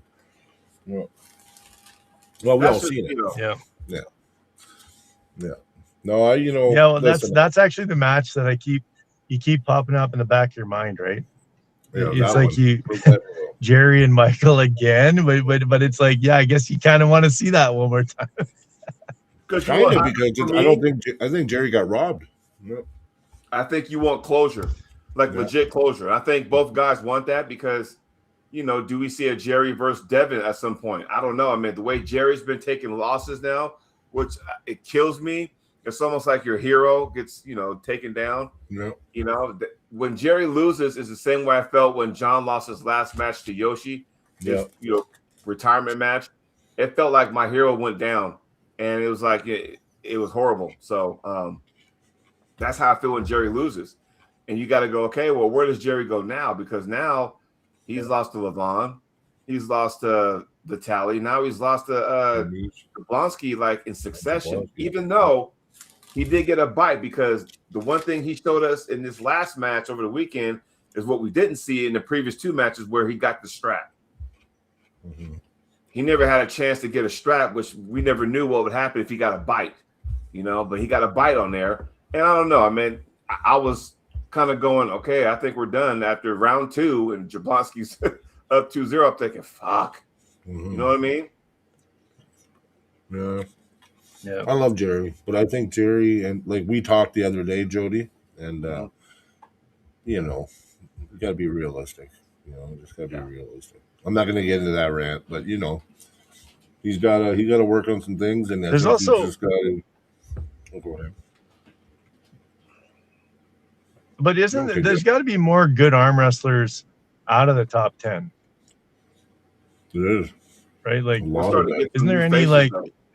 Yeah. Well, we all seen it. Yeah. No, Yeah, well, that's actually the match that you keep popping up in the back of your mind, right? Yeah, it's like Jerry and Michael again, but it's like, yeah, I guess you kind of want to see that one more time. Because I think Jerry got robbed. No. I think you want closure, legit closure. I think both guys want that because, do we see a Jerry versus Devin at some point? I don't know. I mean, the way Jerry's been taking losses now, which it kills me. It's almost like your hero gets, taken down. No. When Jerry loses is the same way I felt when John lost his last match to Yoshi, his retirement match. It felt like my hero went down, and it was like it was horrible. So that's how I feel when Jerry loses. And you got to go, okay, well, where does Jerry go now? Because now he's lost to Levon. He's lost to the Tally. Now he's lost to Blonsky, like in succession, even though he did get a bite, because the one thing he showed us in this last match over the weekend is what we didn't see in the previous two matches where he got the strap. Mm-hmm. He never had a chance to get a strap, which we never knew what would happen if he got a bite, but he got a bite on there. And I don't know. I mean, I was kind of going, okay, I think we're done after round 2 and Jablonski's up 2-0. I'm thinking, fuck. Mm-hmm. You know what I mean? Yeah. Yeah, I love Jerry, but I think Jerry, and like we talked the other day, Jody, and you got to be realistic. Just got to be realistic. I'm not going to get into that rant, but he's got to work on some things, and there's also just got to go ahead. But there's got to be more good arm wrestlers out of the top 10. There is, right? Like, isn't there any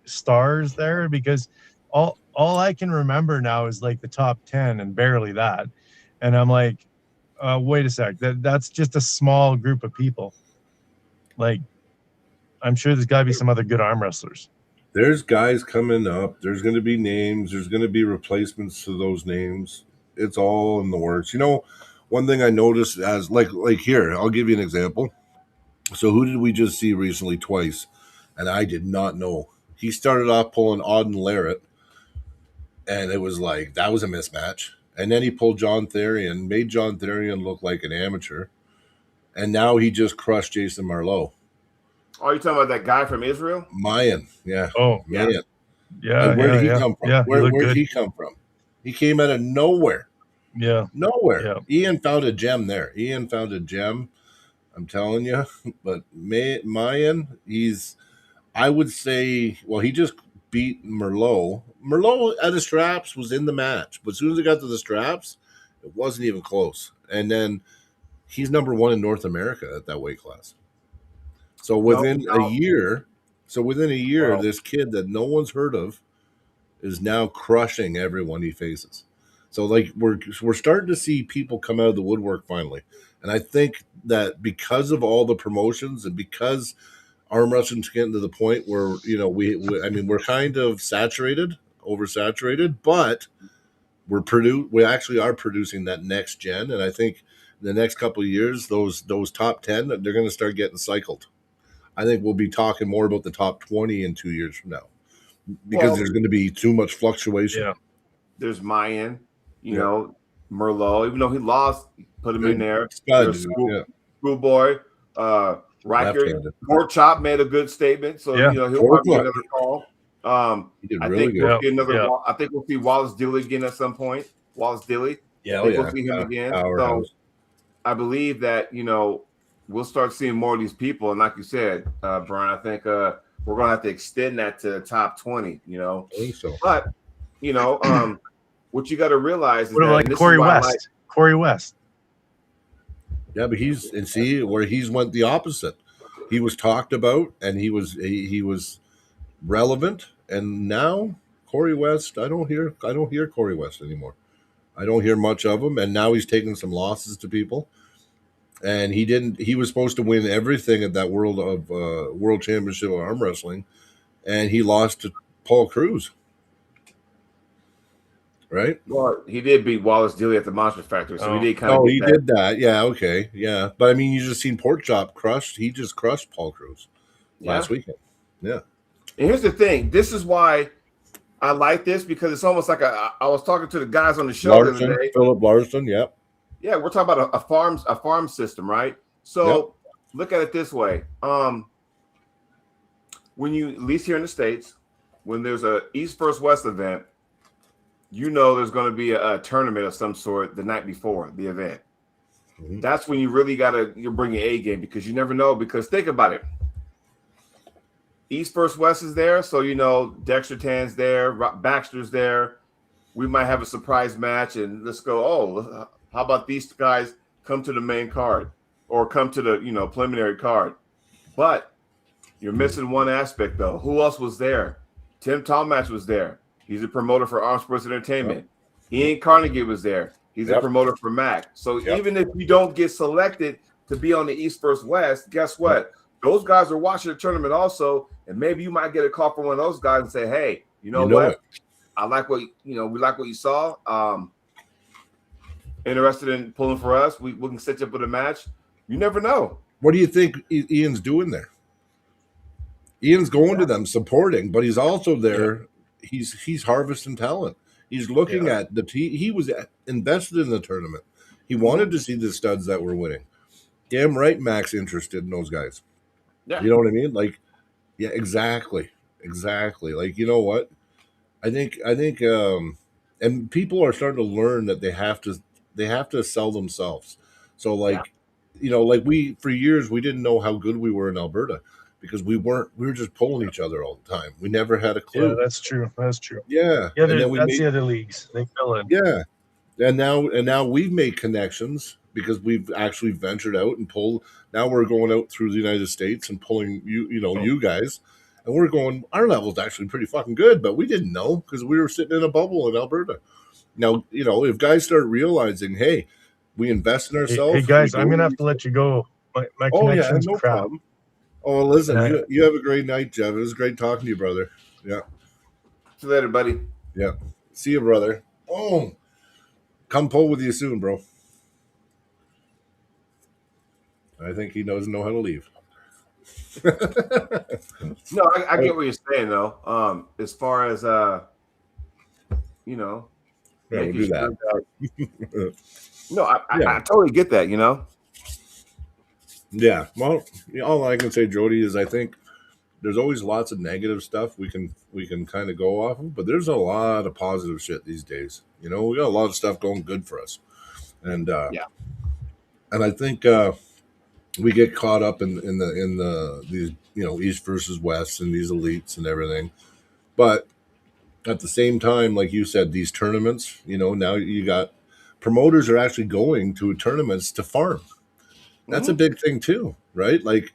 stars there? Because all I can remember now is like the top 10 and barely that, and I'm like, wait a sec, that's just a small group of people. Like, I'm sure there's got to be some other good arm wrestlers. There's guys coming up. There's going to be names. There's going to be replacements to those names. It's all in the works. One thing I noticed as like here, I'll give you an example. So who did we just see recently twice? And I did not know. He started off pulling Auden Larrett, and it was like, that was a mismatch. And then he pulled John Therian, made John Therian look like an amateur. And now he just crushed Jason Marlowe. Oh, you're talking about that guy from Israel? Mayan, yeah. Oh, Mayan. Yeah. And where did he come from? Yeah, where did he come from? He came out of nowhere. Yeah. Nowhere. Yeah. Ian found a gem there. I'm telling you. But Mayan, I would say, well, he just beat Merlot. Merlot at the straps was in the match, but as soon as it got to the straps, it wasn't even close. And then he's number 1 in North America at that weight class. So within a year, wow, this kid that no one's heard of is now crushing everyone he faces. So like we're starting to see people come out of the woodwork finally. And I think that because of all the promotions and because arm wrestling's getting to the point where, we're kind of oversaturated, but we actually are producing that next gen. And I think in the next couple of years, those top 10, they're going to start getting cycled. I think we'll be talking more about the top 20 in 2 years from now because there's going to be too much fluctuation. Yeah. There's Mayan, Merlot, even though he lost, put him in there. Schoolboy, Riker, Pork Chop made a good statement, so he'll probably get another call. He did really good. I think we'll see Wallace Dilly again at some point. Wallace Dilly, we'll see him again. So I believe that we'll start seeing more of these people. And like you said, Brian, I think we're gonna have to extend that to the top 20. You know, I think so. but you know, what you got to realize is What that about like Corey West? Corey West. Yeah, but see where he's went the opposite. He was talked about, and he was relevant, and now Corey West, I don't hear Corey West anymore. I don't hear much of him, and now he's taking some losses to people. And he was supposed to win everything at that world championship of arm wrestling, and he lost to Paul Cruz. Right? Well, he did beat Wallace Dilly at the Monster Factory, so he did kind of. Oh, he did that. Yeah, okay, yeah. But I mean, you just seen Pork Chop crushed. He just crushed Paul Cruz last weekend. Yeah. And here's the thing: this is why I like this, because it's almost like I was talking to the guys on the show the other day. Philip Larson. Yep. Yeah, we're talking about a farm system, right? So look at it this way: when you, at least here in the States, when there's a East versus West event, you know there's going to be a tournament of some sort the night before the event. Mm-hmm. That's when you really you bring your A game, because you never know. Because think about it. East versus West is there, so you know Dexter Tan's there, Baxter's there. We might have a surprise match, and let's go. Oh, how about these guys come to the main card or come to the preliminary card? But you're missing one aspect, though. Who else was there? Tim Talmatch was there. He's a promoter for Arm Sports Entertainment. Ian Carnegie was there. He's a promoter for MAC. So even if you don't get selected to be on the East versus West, guess what? Those guys are watching the tournament also, and maybe you might get a call from one of those guys and say, "Hey, you know what? I like what we like what you saw. Interested in pulling for us? We can set you up with a match." You never know. What do you think Ian's doing there? Ian's going to them, supporting, but he's also there. Yeah. He's harvesting talent. He's looking at he was invested in the tournament. He wanted to see the studs that were winning. Damn right, Mac's interested in those guys. Yeah. You know what I mean? Like, yeah, exactly. Like, you know what? I think, and people are starting to learn that they have to sell themselves. So, like, like for years, we didn't know how good we were in Alberta, because we were just pulling each other all the time. We never had a clue. Yeah, that's true. Yeah. Yeah, the other leagues. They fill in. Yeah. And now we've made connections because we've actually ventured out and pulled. Now we're going out through the United States and pulling you guys, and we're going. Our level's actually pretty fucking good, but we didn't know because we were sitting in a bubble in Alberta. Now if guys start realizing, hey, we invest in ourselves. Hey guys, I'm gonna have to let you go. My connection's no crap. problem. Oh, listen, you have a great night, Jeff. It was great talking to you, brother. Yeah. See you later, buddy. Yeah. See you, brother. Oh, come pull with you soon, bro. I think he doesn't know how to leave. No, I get what you're saying, though. As far as we'll do that. No, I totally get that. Yeah. Well, all I can say, Jody, is I think there's always lots of negative stuff we can kind of go off of, but there's a lot of positive shit these days. We got a lot of stuff going good for us, and and I think we get caught up in these East versus West and these elites and everything, but at the same time, like you said, these tournaments, now you got promoters are actually going to tournaments to farm. That's a big thing too, right? Like,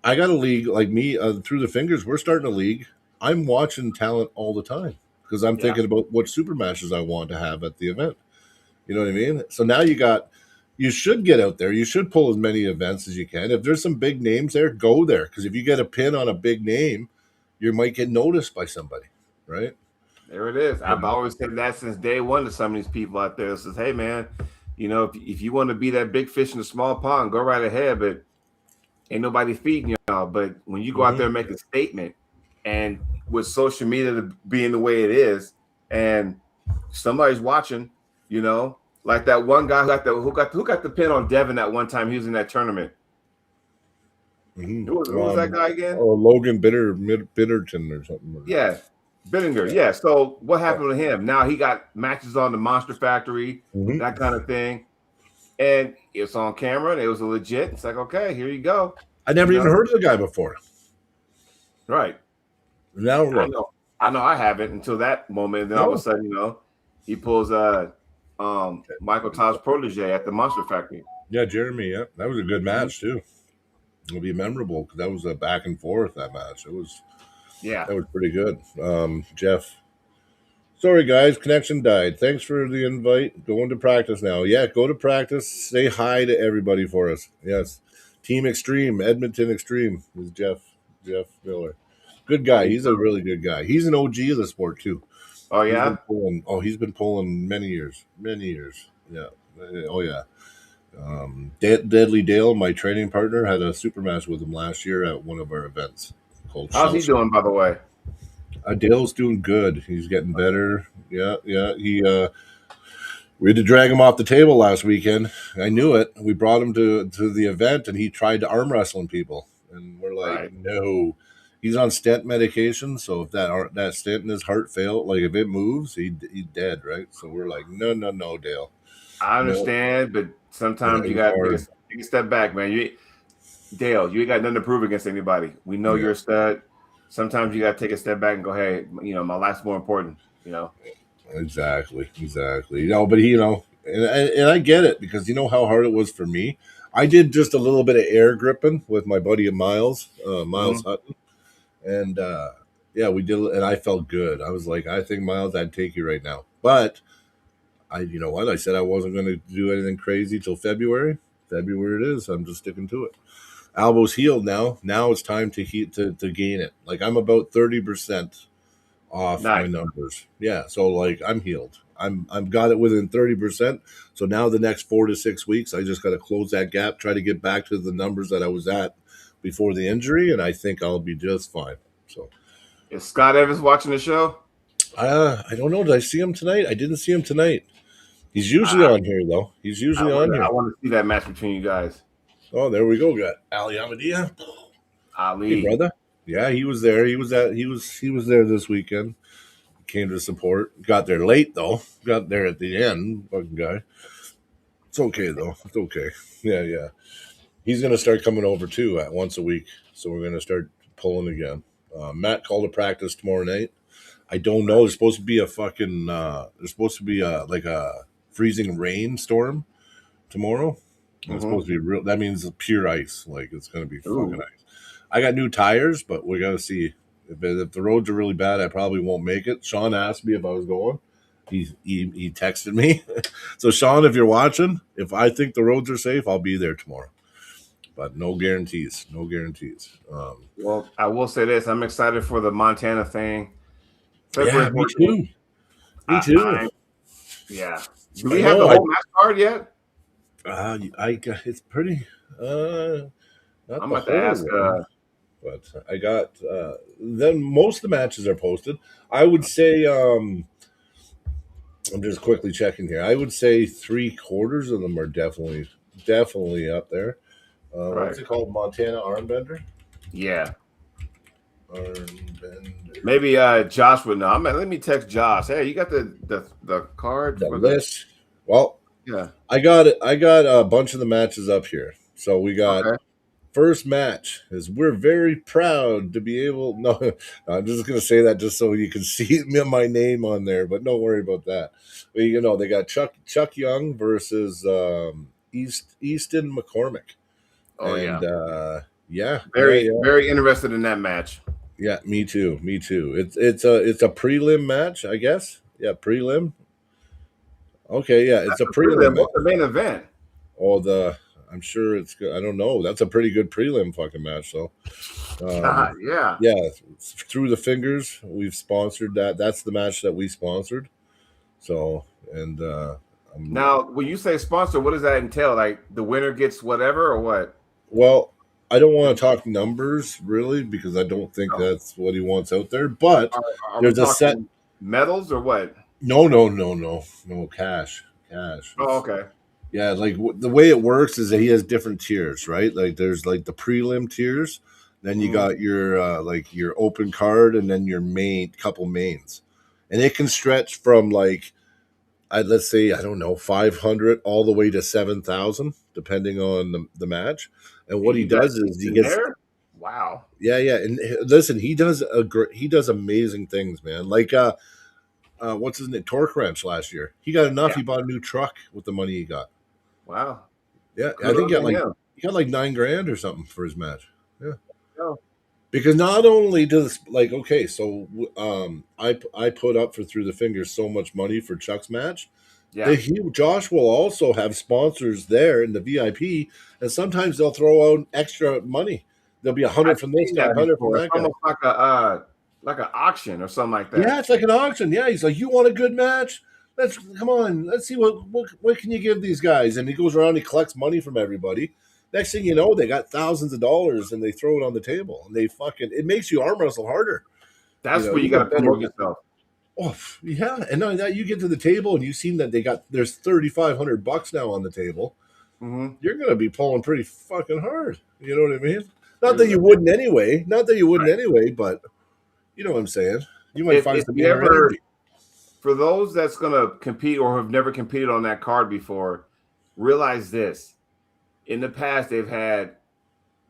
I got a league like me through the fingers. We're starting a league. I'm watching talent all the time because I'm thinking about what super matches I want to have at the event. You know what I mean? So now you should get out there. You should pull as many events as you can. If there's some big names there, go there. Because if you get a pin on a big name, you might get noticed by somebody, right? There it is. I've always said that since day one to some of these people out there. It says, hey, man, if you want to be that big fish in a small pond, go right ahead. But ain't nobody feeding y'all. But when you go out there and make a statement, and with social media being the way it is, and somebody's watching, like that one guy who got the pin on Devin that one time he was in that tournament. Mm-hmm. Who was that guy again? Oh, Logan Bitterton or something. Yeah, Bittinger. Yeah. So what happened to him? Now he got matches on the Monster Factory, that kind of thing. and it's on camera, and it was a legit. It's like, okay, here you go. I never even heard of the guy before. Right. Now look. I know I haven't until that moment. And then all of a sudden, he pulls Michael Todd's protege at the Monster Factory. Yeah, Jeremy. Yeah, that was a good match too. It'll be memorable because that was a back and forth. That match. That was pretty good. Jeff. Sorry, guys, connection died. Thanks for the invite. Going to practice now. Yeah, go to practice. Say hi to everybody for us. Yes, Team Extreme, Edmonton Extreme is Jeff Miller. Good guy. He's a really good guy. He's an OG of the sport too. Oh yeah. He's been pulling many years. Yeah. Oh yeah. Deadly Dale, my training partner, had a super match with him last year at one of our events. How's he doing, by the way? Dale's doing good. He's getting better. Yeah. We had to drag him off the table last weekend. I knew it. We brought him to the event, and he tried to arm wrestling people, and we're like, no. He's on stent medication, so if that stent in his heart failed, like if it moves, he's dead, right? So we're like, no, Dale. I understand, but sometimes you got to take a step back, man. Dale, you ain't got nothing to prove against anybody. We know you're a stud. Sometimes you got to take a step back and go, hey, my life's more important, Exactly. But and I get it because you know how hard it was for me. I did just a little bit of air gripping with my buddy Miles Hutton. And we did, and I felt good. I was like, I think Miles, I'd take you right now. But I said I wasn't going to do anything crazy till February. February it is. I'm just sticking to it. Elbow's healed now. Now it's time to gain it. Like I'm about 30% off my numbers. Yeah, so like I'm healed. I've got it within 30%. So now the next 4 to 6 weeks, I just got to close that gap, try to get back to the numbers that I was at before the injury, and I think I'll be just fine. So, is Scott Evans watching the show? I don't know. Did I see him tonight? I didn't see him tonight. He's usually on here, though. He's usually on here. I want to see that match between you guys. Oh, there we go. Got Ali Amadia. Ali, hey, brother. Yeah, he was there. He was there this weekend. Came to support. Got there late though. Got there at the end. Fucking guy. It's okay though. It's okay. Yeah. He's gonna start coming over too at once a week. So we're gonna start pulling again. Matt called a practice tomorrow night. I don't know. There's supposed to be a fucking. There's supposed to be like a freezing rainstorm tomorrow. It's supposed to be real. That means pure ice. Like it's gonna be fucking ice. I got new tires, but we gotta see. If the roads are really bad, I probably won't make it. Sean asked me if I was going. He texted me. So Sean, if you're watching, if I think the roads are safe, I'll be there tomorrow. But no guarantees. Well, I will say this: I'm excited for the Montana thing. Yeah, me too. Yeah. Do we have the whole match card yet? It's pretty. I'm about to ask. But I got then most of the matches are posted. I would say I'm just quickly checking here. I would say 3/4 of them are definitely up there. What's it called? Montana Armbender? Yeah. Armbender. Maybe Josh would know. Let me text Josh. Hey, you got the card? The list? Well, yeah. I got it. I got a bunch of the matches up here. So we got first match is we're very proud to be able. No, I'm just going to say that just so you can see my name on there, but don't worry about that. But, they got Chuck Young versus Easton McCormick. Oh, yeah. Very interested in that match. Yeah, me too. It's a prelim match, I guess. Yeah, prelim. Okay, yeah, it's a prelim. What's the main event? I'm sure it's good. I don't know. That's a pretty good prelim fucking match, though. Yeah. Through the Fingers, we've sponsored that. That's the match that we sponsored. So, and now, when you say sponsor, what does that entail? Like the winner gets whatever, or what? Well, I don't want to talk numbers really because I don't think that's what he wants out there. But there's a set medals or what? No, cash. Oh, okay. Yeah, like the way it works is that he has different tiers, right? Like there's like the prelim tiers, then you got your like your open card, and then your couple mains, and it can stretch from like let's say, I don't know, 500 all the way to 7,000, depending on the match. And what he does is he gets there. Wow. Yeah, and listen, he does amazing things, man. Like what's his name? Torque Wrench last year. He got enough. He bought a new truck with the money he got. Wow. Yeah, I think he got like $9,000 or something for his match. Yeah. Because not only does so I put up for Through the Fingers so much money for Chuck's match. Yeah. Josh will also have sponsors there in the VIP, and sometimes they'll throw out extra money. There'll be 100 from this guy, 100 from that guy. Almost like an auction or something like that. Yeah, it's like an auction. Yeah, he's like, you want a good match? Let's see what can you give these guys? And he goes around, he collects money from everybody. Next thing you know, they got thousands of dollars and they throw it on the table, and it makes you arm wrestle harder. That's where you got to promote yourself. Oh yeah, and not that you get to the table and you've seen that there's $3,500 now on the table. Mm-hmm. You're gonna be pulling pretty fucking hard. You know what I mean? Not that you wouldn't anyway, but you know what I'm saying. You might find some ever, for those that's gonna compete or have never competed on that card before, realize this. In the past, they've had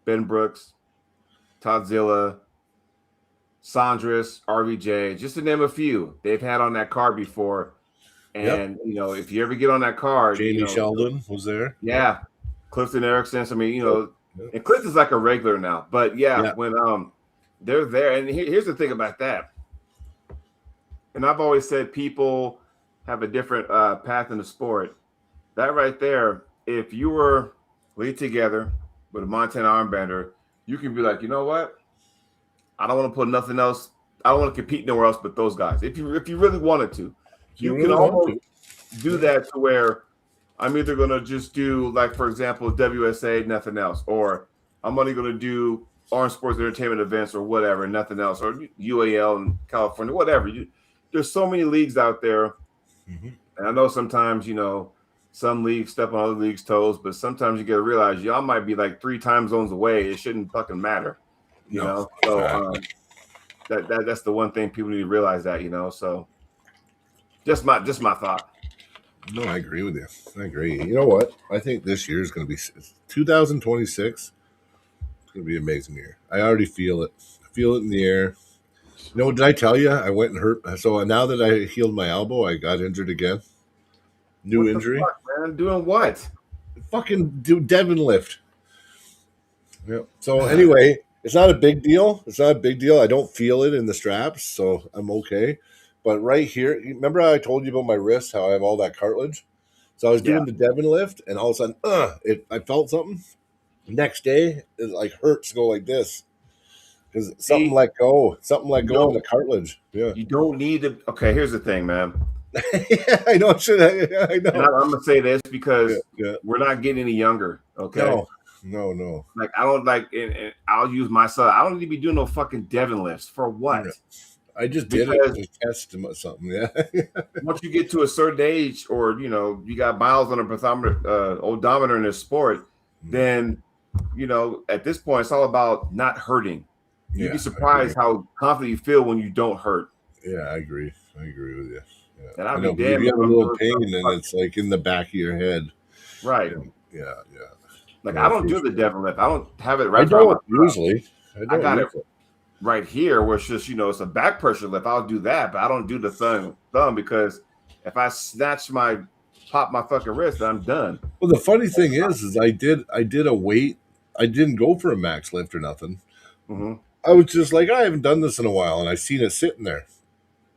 Ben Brooks, Toddzilla, Sandras, RVJ, just to name a few. They've had on that card before. And, if you ever get on that card. Jamie Sheldon was there. Yeah. Clifton Erickson. I mean, and Clifton's like a regular now. But, when they're there. And here's the thing about that. And I've always said people have a different path in the sport. That right there, if you were laid together with a Montana armbender, you can be like, you know what? I don't want to put nothing else. I don't want to compete nowhere else but those guys. If you really wanted to, you can almost do that to where I'm either going to just do, like, for example, WSA, nothing else, or I'm only going to do Orange Sports Entertainment events or whatever, nothing else, or UAL in California, whatever. There's so many leagues out there. Mm-hmm. And I know sometimes, some leagues step on other leagues' toes, but sometimes you got to realize y'all might be like 3 time zones away. It shouldn't fucking matter. So that's the one thing people need to realize that, so just my thought. No, I agree with you. I agree. You know what? I think this year is going to be 2026. It's going to be an amazing year. I already feel it. I feel it in the air. Did I tell you I went and hurt? So now that I healed my elbow, I got injured again. New injury. Fuck, man? Doing what? Fucking do Devon lift. Yeah. So anyway, it's not a big deal. I don't feel it in the straps, so I'm okay. But right here, remember how I told you about my wrist, how I have all that cartilage? So I was doing the Devon lift, and all of a sudden, I felt something. Next day, it like hurts to go like this. Because something let go in the cartilage. Yeah. You don't need to. Okay, here's the thing, man. Yeah, I know. I know. And I'm gonna say this because we're not getting any younger. Okay. No. Like I don't like, and I'll use myself. I don't need to be doing no fucking Devon lifts for what. Yeah. I just did it to test something. Yeah. Once you get to a certain age, or you got miles on a odometer in this sport, then at this point it's all about not hurting. You'd be surprised how confident you feel when you don't hurt. Yeah, I agree with you. Yeah. And I'll be damned. You have a little pain, and it's like in the back of your head. Right. Yeah. Like I don't do the Devon lift. I don't have it right. I don't usually. I got it right here, where it's just it's a back pressure lift. I'll do that, but I don't do the thumb because if I pop my fucking wrist, I'm done. Well, the funny thing is I did a weight. I didn't go for a max lift or nothing. Mm-hmm. I was just like, I haven't done this in a while, and I seen it sitting there.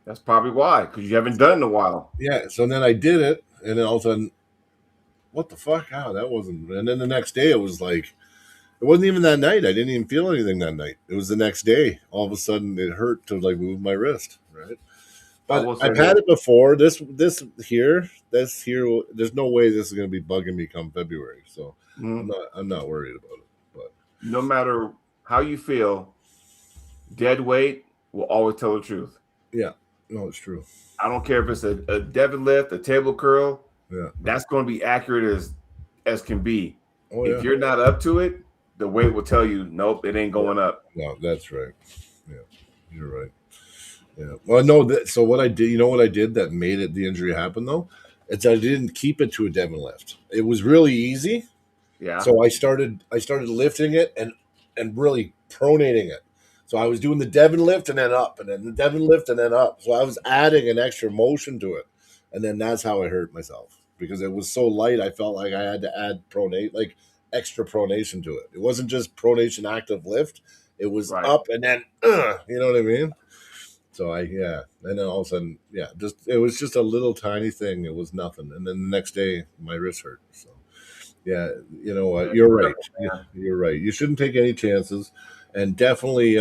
That's probably why, because you haven't done it in a while. Yeah. So then I did it, and then all of a sudden, what the fuck? Oh, that wasn't. And then the next day, it was like, it wasn't even that night. I didn't even feel anything that night. It was the next day. All of a sudden, it hurt to like move my wrist. Right. But I've had it before. This here. There's no way this is going to be bugging me come February. So I'm not worried about it. But no matter how you feel, dead weight will always tell the truth. Yeah. No, it's true. I don't care if it's a Devon lift, a table curl. Yeah. That's going to be accurate as can be. If you're not up to it, the weight will tell you, nope, it ain't going up. No, that's right. Yeah, you're right. Yeah. Well, no. So what I did, what I did that made the injury happen though? It's I didn't keep it to a deadlift. It was really easy. Yeah. So I started lifting it and really pronating it. So I was doing the Devon lift and then up, and then the Devon lift and then up. So I was adding an extra motion to it, and then that's how I hurt myself because it was so light. I felt like I had to add pronate, like extra pronation to it. It wasn't just pronation active lift; it was Right. up and then, you know what I mean? So and then all of a sudden, it was just a little tiny thing. It was nothing, and then the next day my wrist hurt. So. Yeah, you know what? You're right. You're right. You shouldn't take any chances, and definitely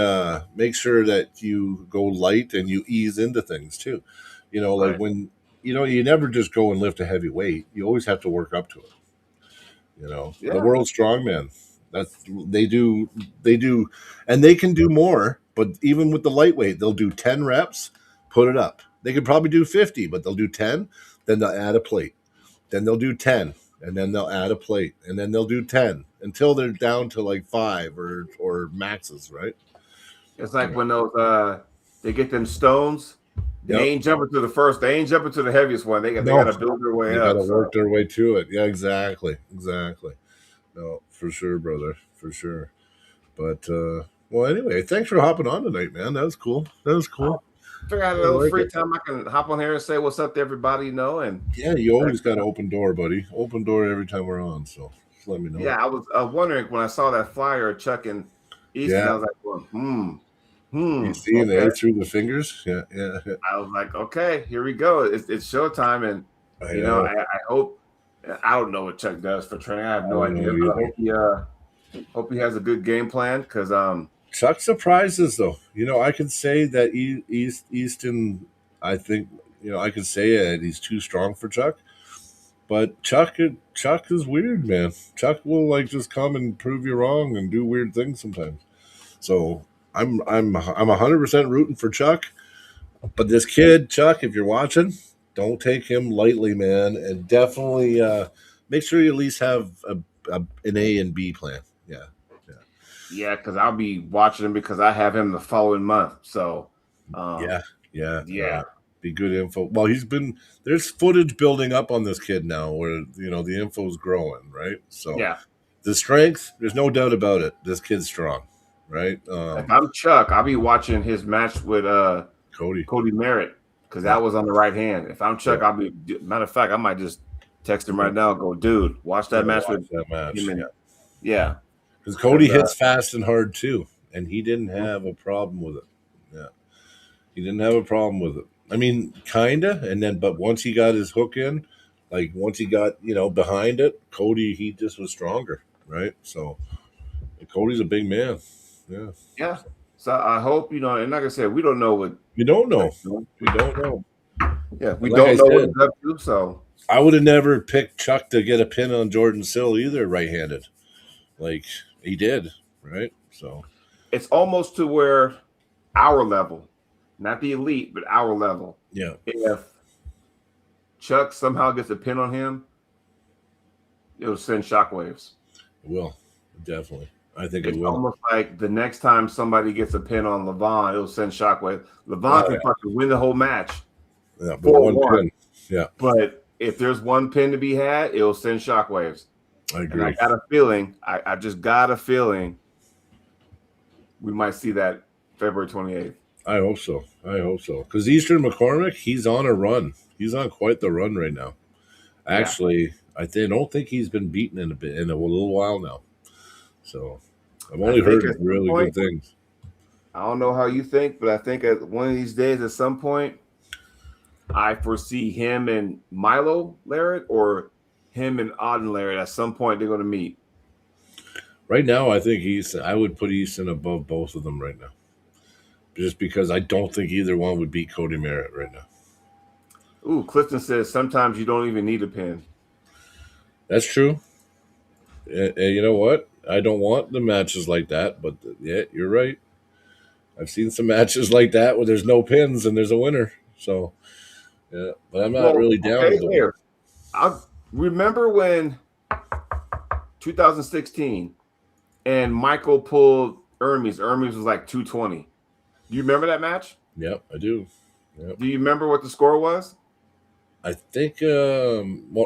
make sure that you go light and you ease into things too. You know, like when you never just go and lift a heavy weight. You always have to work up to it. You know, the world's strongman. They do, and they can do more. But even with the lightweight, they'll do 10 reps, put it up. They could probably do 50, but they'll do 10. Then they'll add a plate. Then they'll do 10, and then they'll add a plate, and then they'll do 10 until they're down to like 5 or maxes, right? It's like when those they get them stones. They ain't jumping to the first. They ain't jumping to the heaviest one. They got to build their way up. They got to work their way to it. Yeah, exactly. No, for sure, brother, for sure. But well, anyway, thanks for hopping on tonight, man. That was cool. I figured I had a little free time. I can hop on here and say what's up to everybody, and yeah, you always got an open door, buddy. Open door every time we're on. So just let me know. Yeah, I was wondering when I saw that flyer of Chuck and Easton. I was like, You seeing the A through the fingers? Yeah. I was like, okay, here we go. It's showtime, and I hope. I don't know what Chuck does for training. I have no idea. But I hope he has a good game plan because Chuck surprises though. I could say that Easton. I think I could say that he's too strong for Chuck, but Chuck is weird, man. Chuck will just come and prove you wrong and do weird things sometimes. So I'm 100% rooting for Chuck, but this kid Chuck, if you're watching, don't take him lightly, man, and definitely make sure you at least have an A and B plan. Yeah, because I'll be watching him because I have him the following month. So, be good info. Well, there's footage building up on this kid now where the info's growing, right? So the strength, there's no doubt about it. This kid's strong, right? If I'm Chuck, I'll be watching his match with Cody Merritt because that was on the right hand. If I'm Chuck, I'll be. Matter of fact, I might just text him right now and go, dude, watch that match with him. Yeah. Because Cody hits fast and hard too, and he didn't have a problem with it. Yeah, he didn't have a problem with it. I mean, kinda, but once he got his hook in, once he got behind it, Cody he just was stronger, right? So Cody's a big man. Yeah. Yeah. So I hope and like I said, we don't know what we don't know. We don't know. Yeah, we don't know what he's up to. So I would have never picked Chuck to get a pin on Jordan Sill either, right-handed. Like he did, right? So it's almost to where our level, not the elite, but our level. Yeah. If Chuck somehow gets a pin on him, it'll send shockwaves. It will, definitely. I think it's it will. Almost like the next time somebody gets a pin on Levon, it'll send shockwaves. Levon can fucking win the whole match. Yeah, but one pin. Yeah. But if there's one pin to be had, it'll send shockwaves. I agree. And I got a feeling, I just got a feeling we might see that February 28th. I hope so. Because Eastern McCormick, he's on a run. He's on quite the run right now. Actually, I don't think he's been beaten in a little while now. So I've only heard really good things. I don't know how you think, but I think at one of these days, at some point, I foresee him and Milo Larrett or him and Auden Larrett. At some point, they're going to meet. Right now, I think I would put Easton above both of them right now. Just because I don't think either one would beat Cody Merritt right now. Ooh, Clifton says sometimes you don't even need a pin. That's true. And you know what? I don't want the matches like that, but yeah, you're right. I've seen some matches like that where there's no pins and there's a winner. So, yeah, but I'm not really down with it. I remember when 2016 and Michael pulled Hermes. Hermes was like 220. Do you remember that match? Yep, I do. Yep. Do you remember what the score was? I think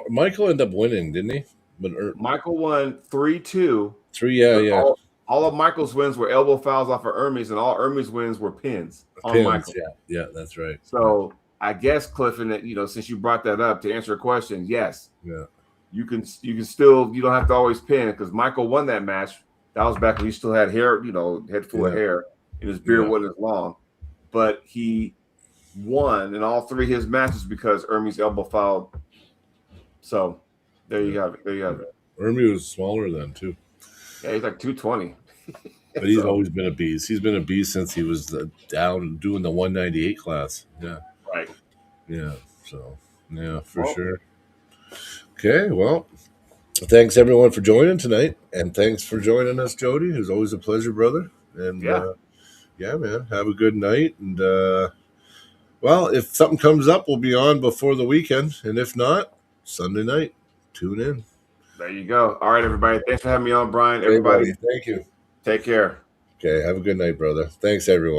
Michael ended up winning, didn't he? But Michael won 3-2. 3, yeah. All of Michael's wins were elbow fouls off of Hermes, and all Hermes wins were pins on Pins, Michael. Yeah, that's right. So I guess, Clifton, that since you brought that up, to answer your question, yes, you can still, you don't have to always pin, because Michael won that match. That was back when he still had hair, head full of hair, and his beard wasn't as long. But he won in all 3 of his matches because Hermes elbow fouled. So there you have it. Hermes was smaller then too. Yeah, he's like 220. But he's always been a beast. He's been a beast since he was down doing the 198 class. Yeah. Right. Yeah. So, yeah, for sure. Okay. Well, thanks everyone for joining tonight. And thanks for joining us, Jody. It was always a pleasure, brother. And yeah, man, have a good night. And, well, if something comes up, we'll be on before the weekend. And if not, Sunday night, tune in. There you go. All right, everybody. Thanks for having me on, Brian. Everybody, thank you. Take care. Okay. Have a good night, brother. Thanks, everyone.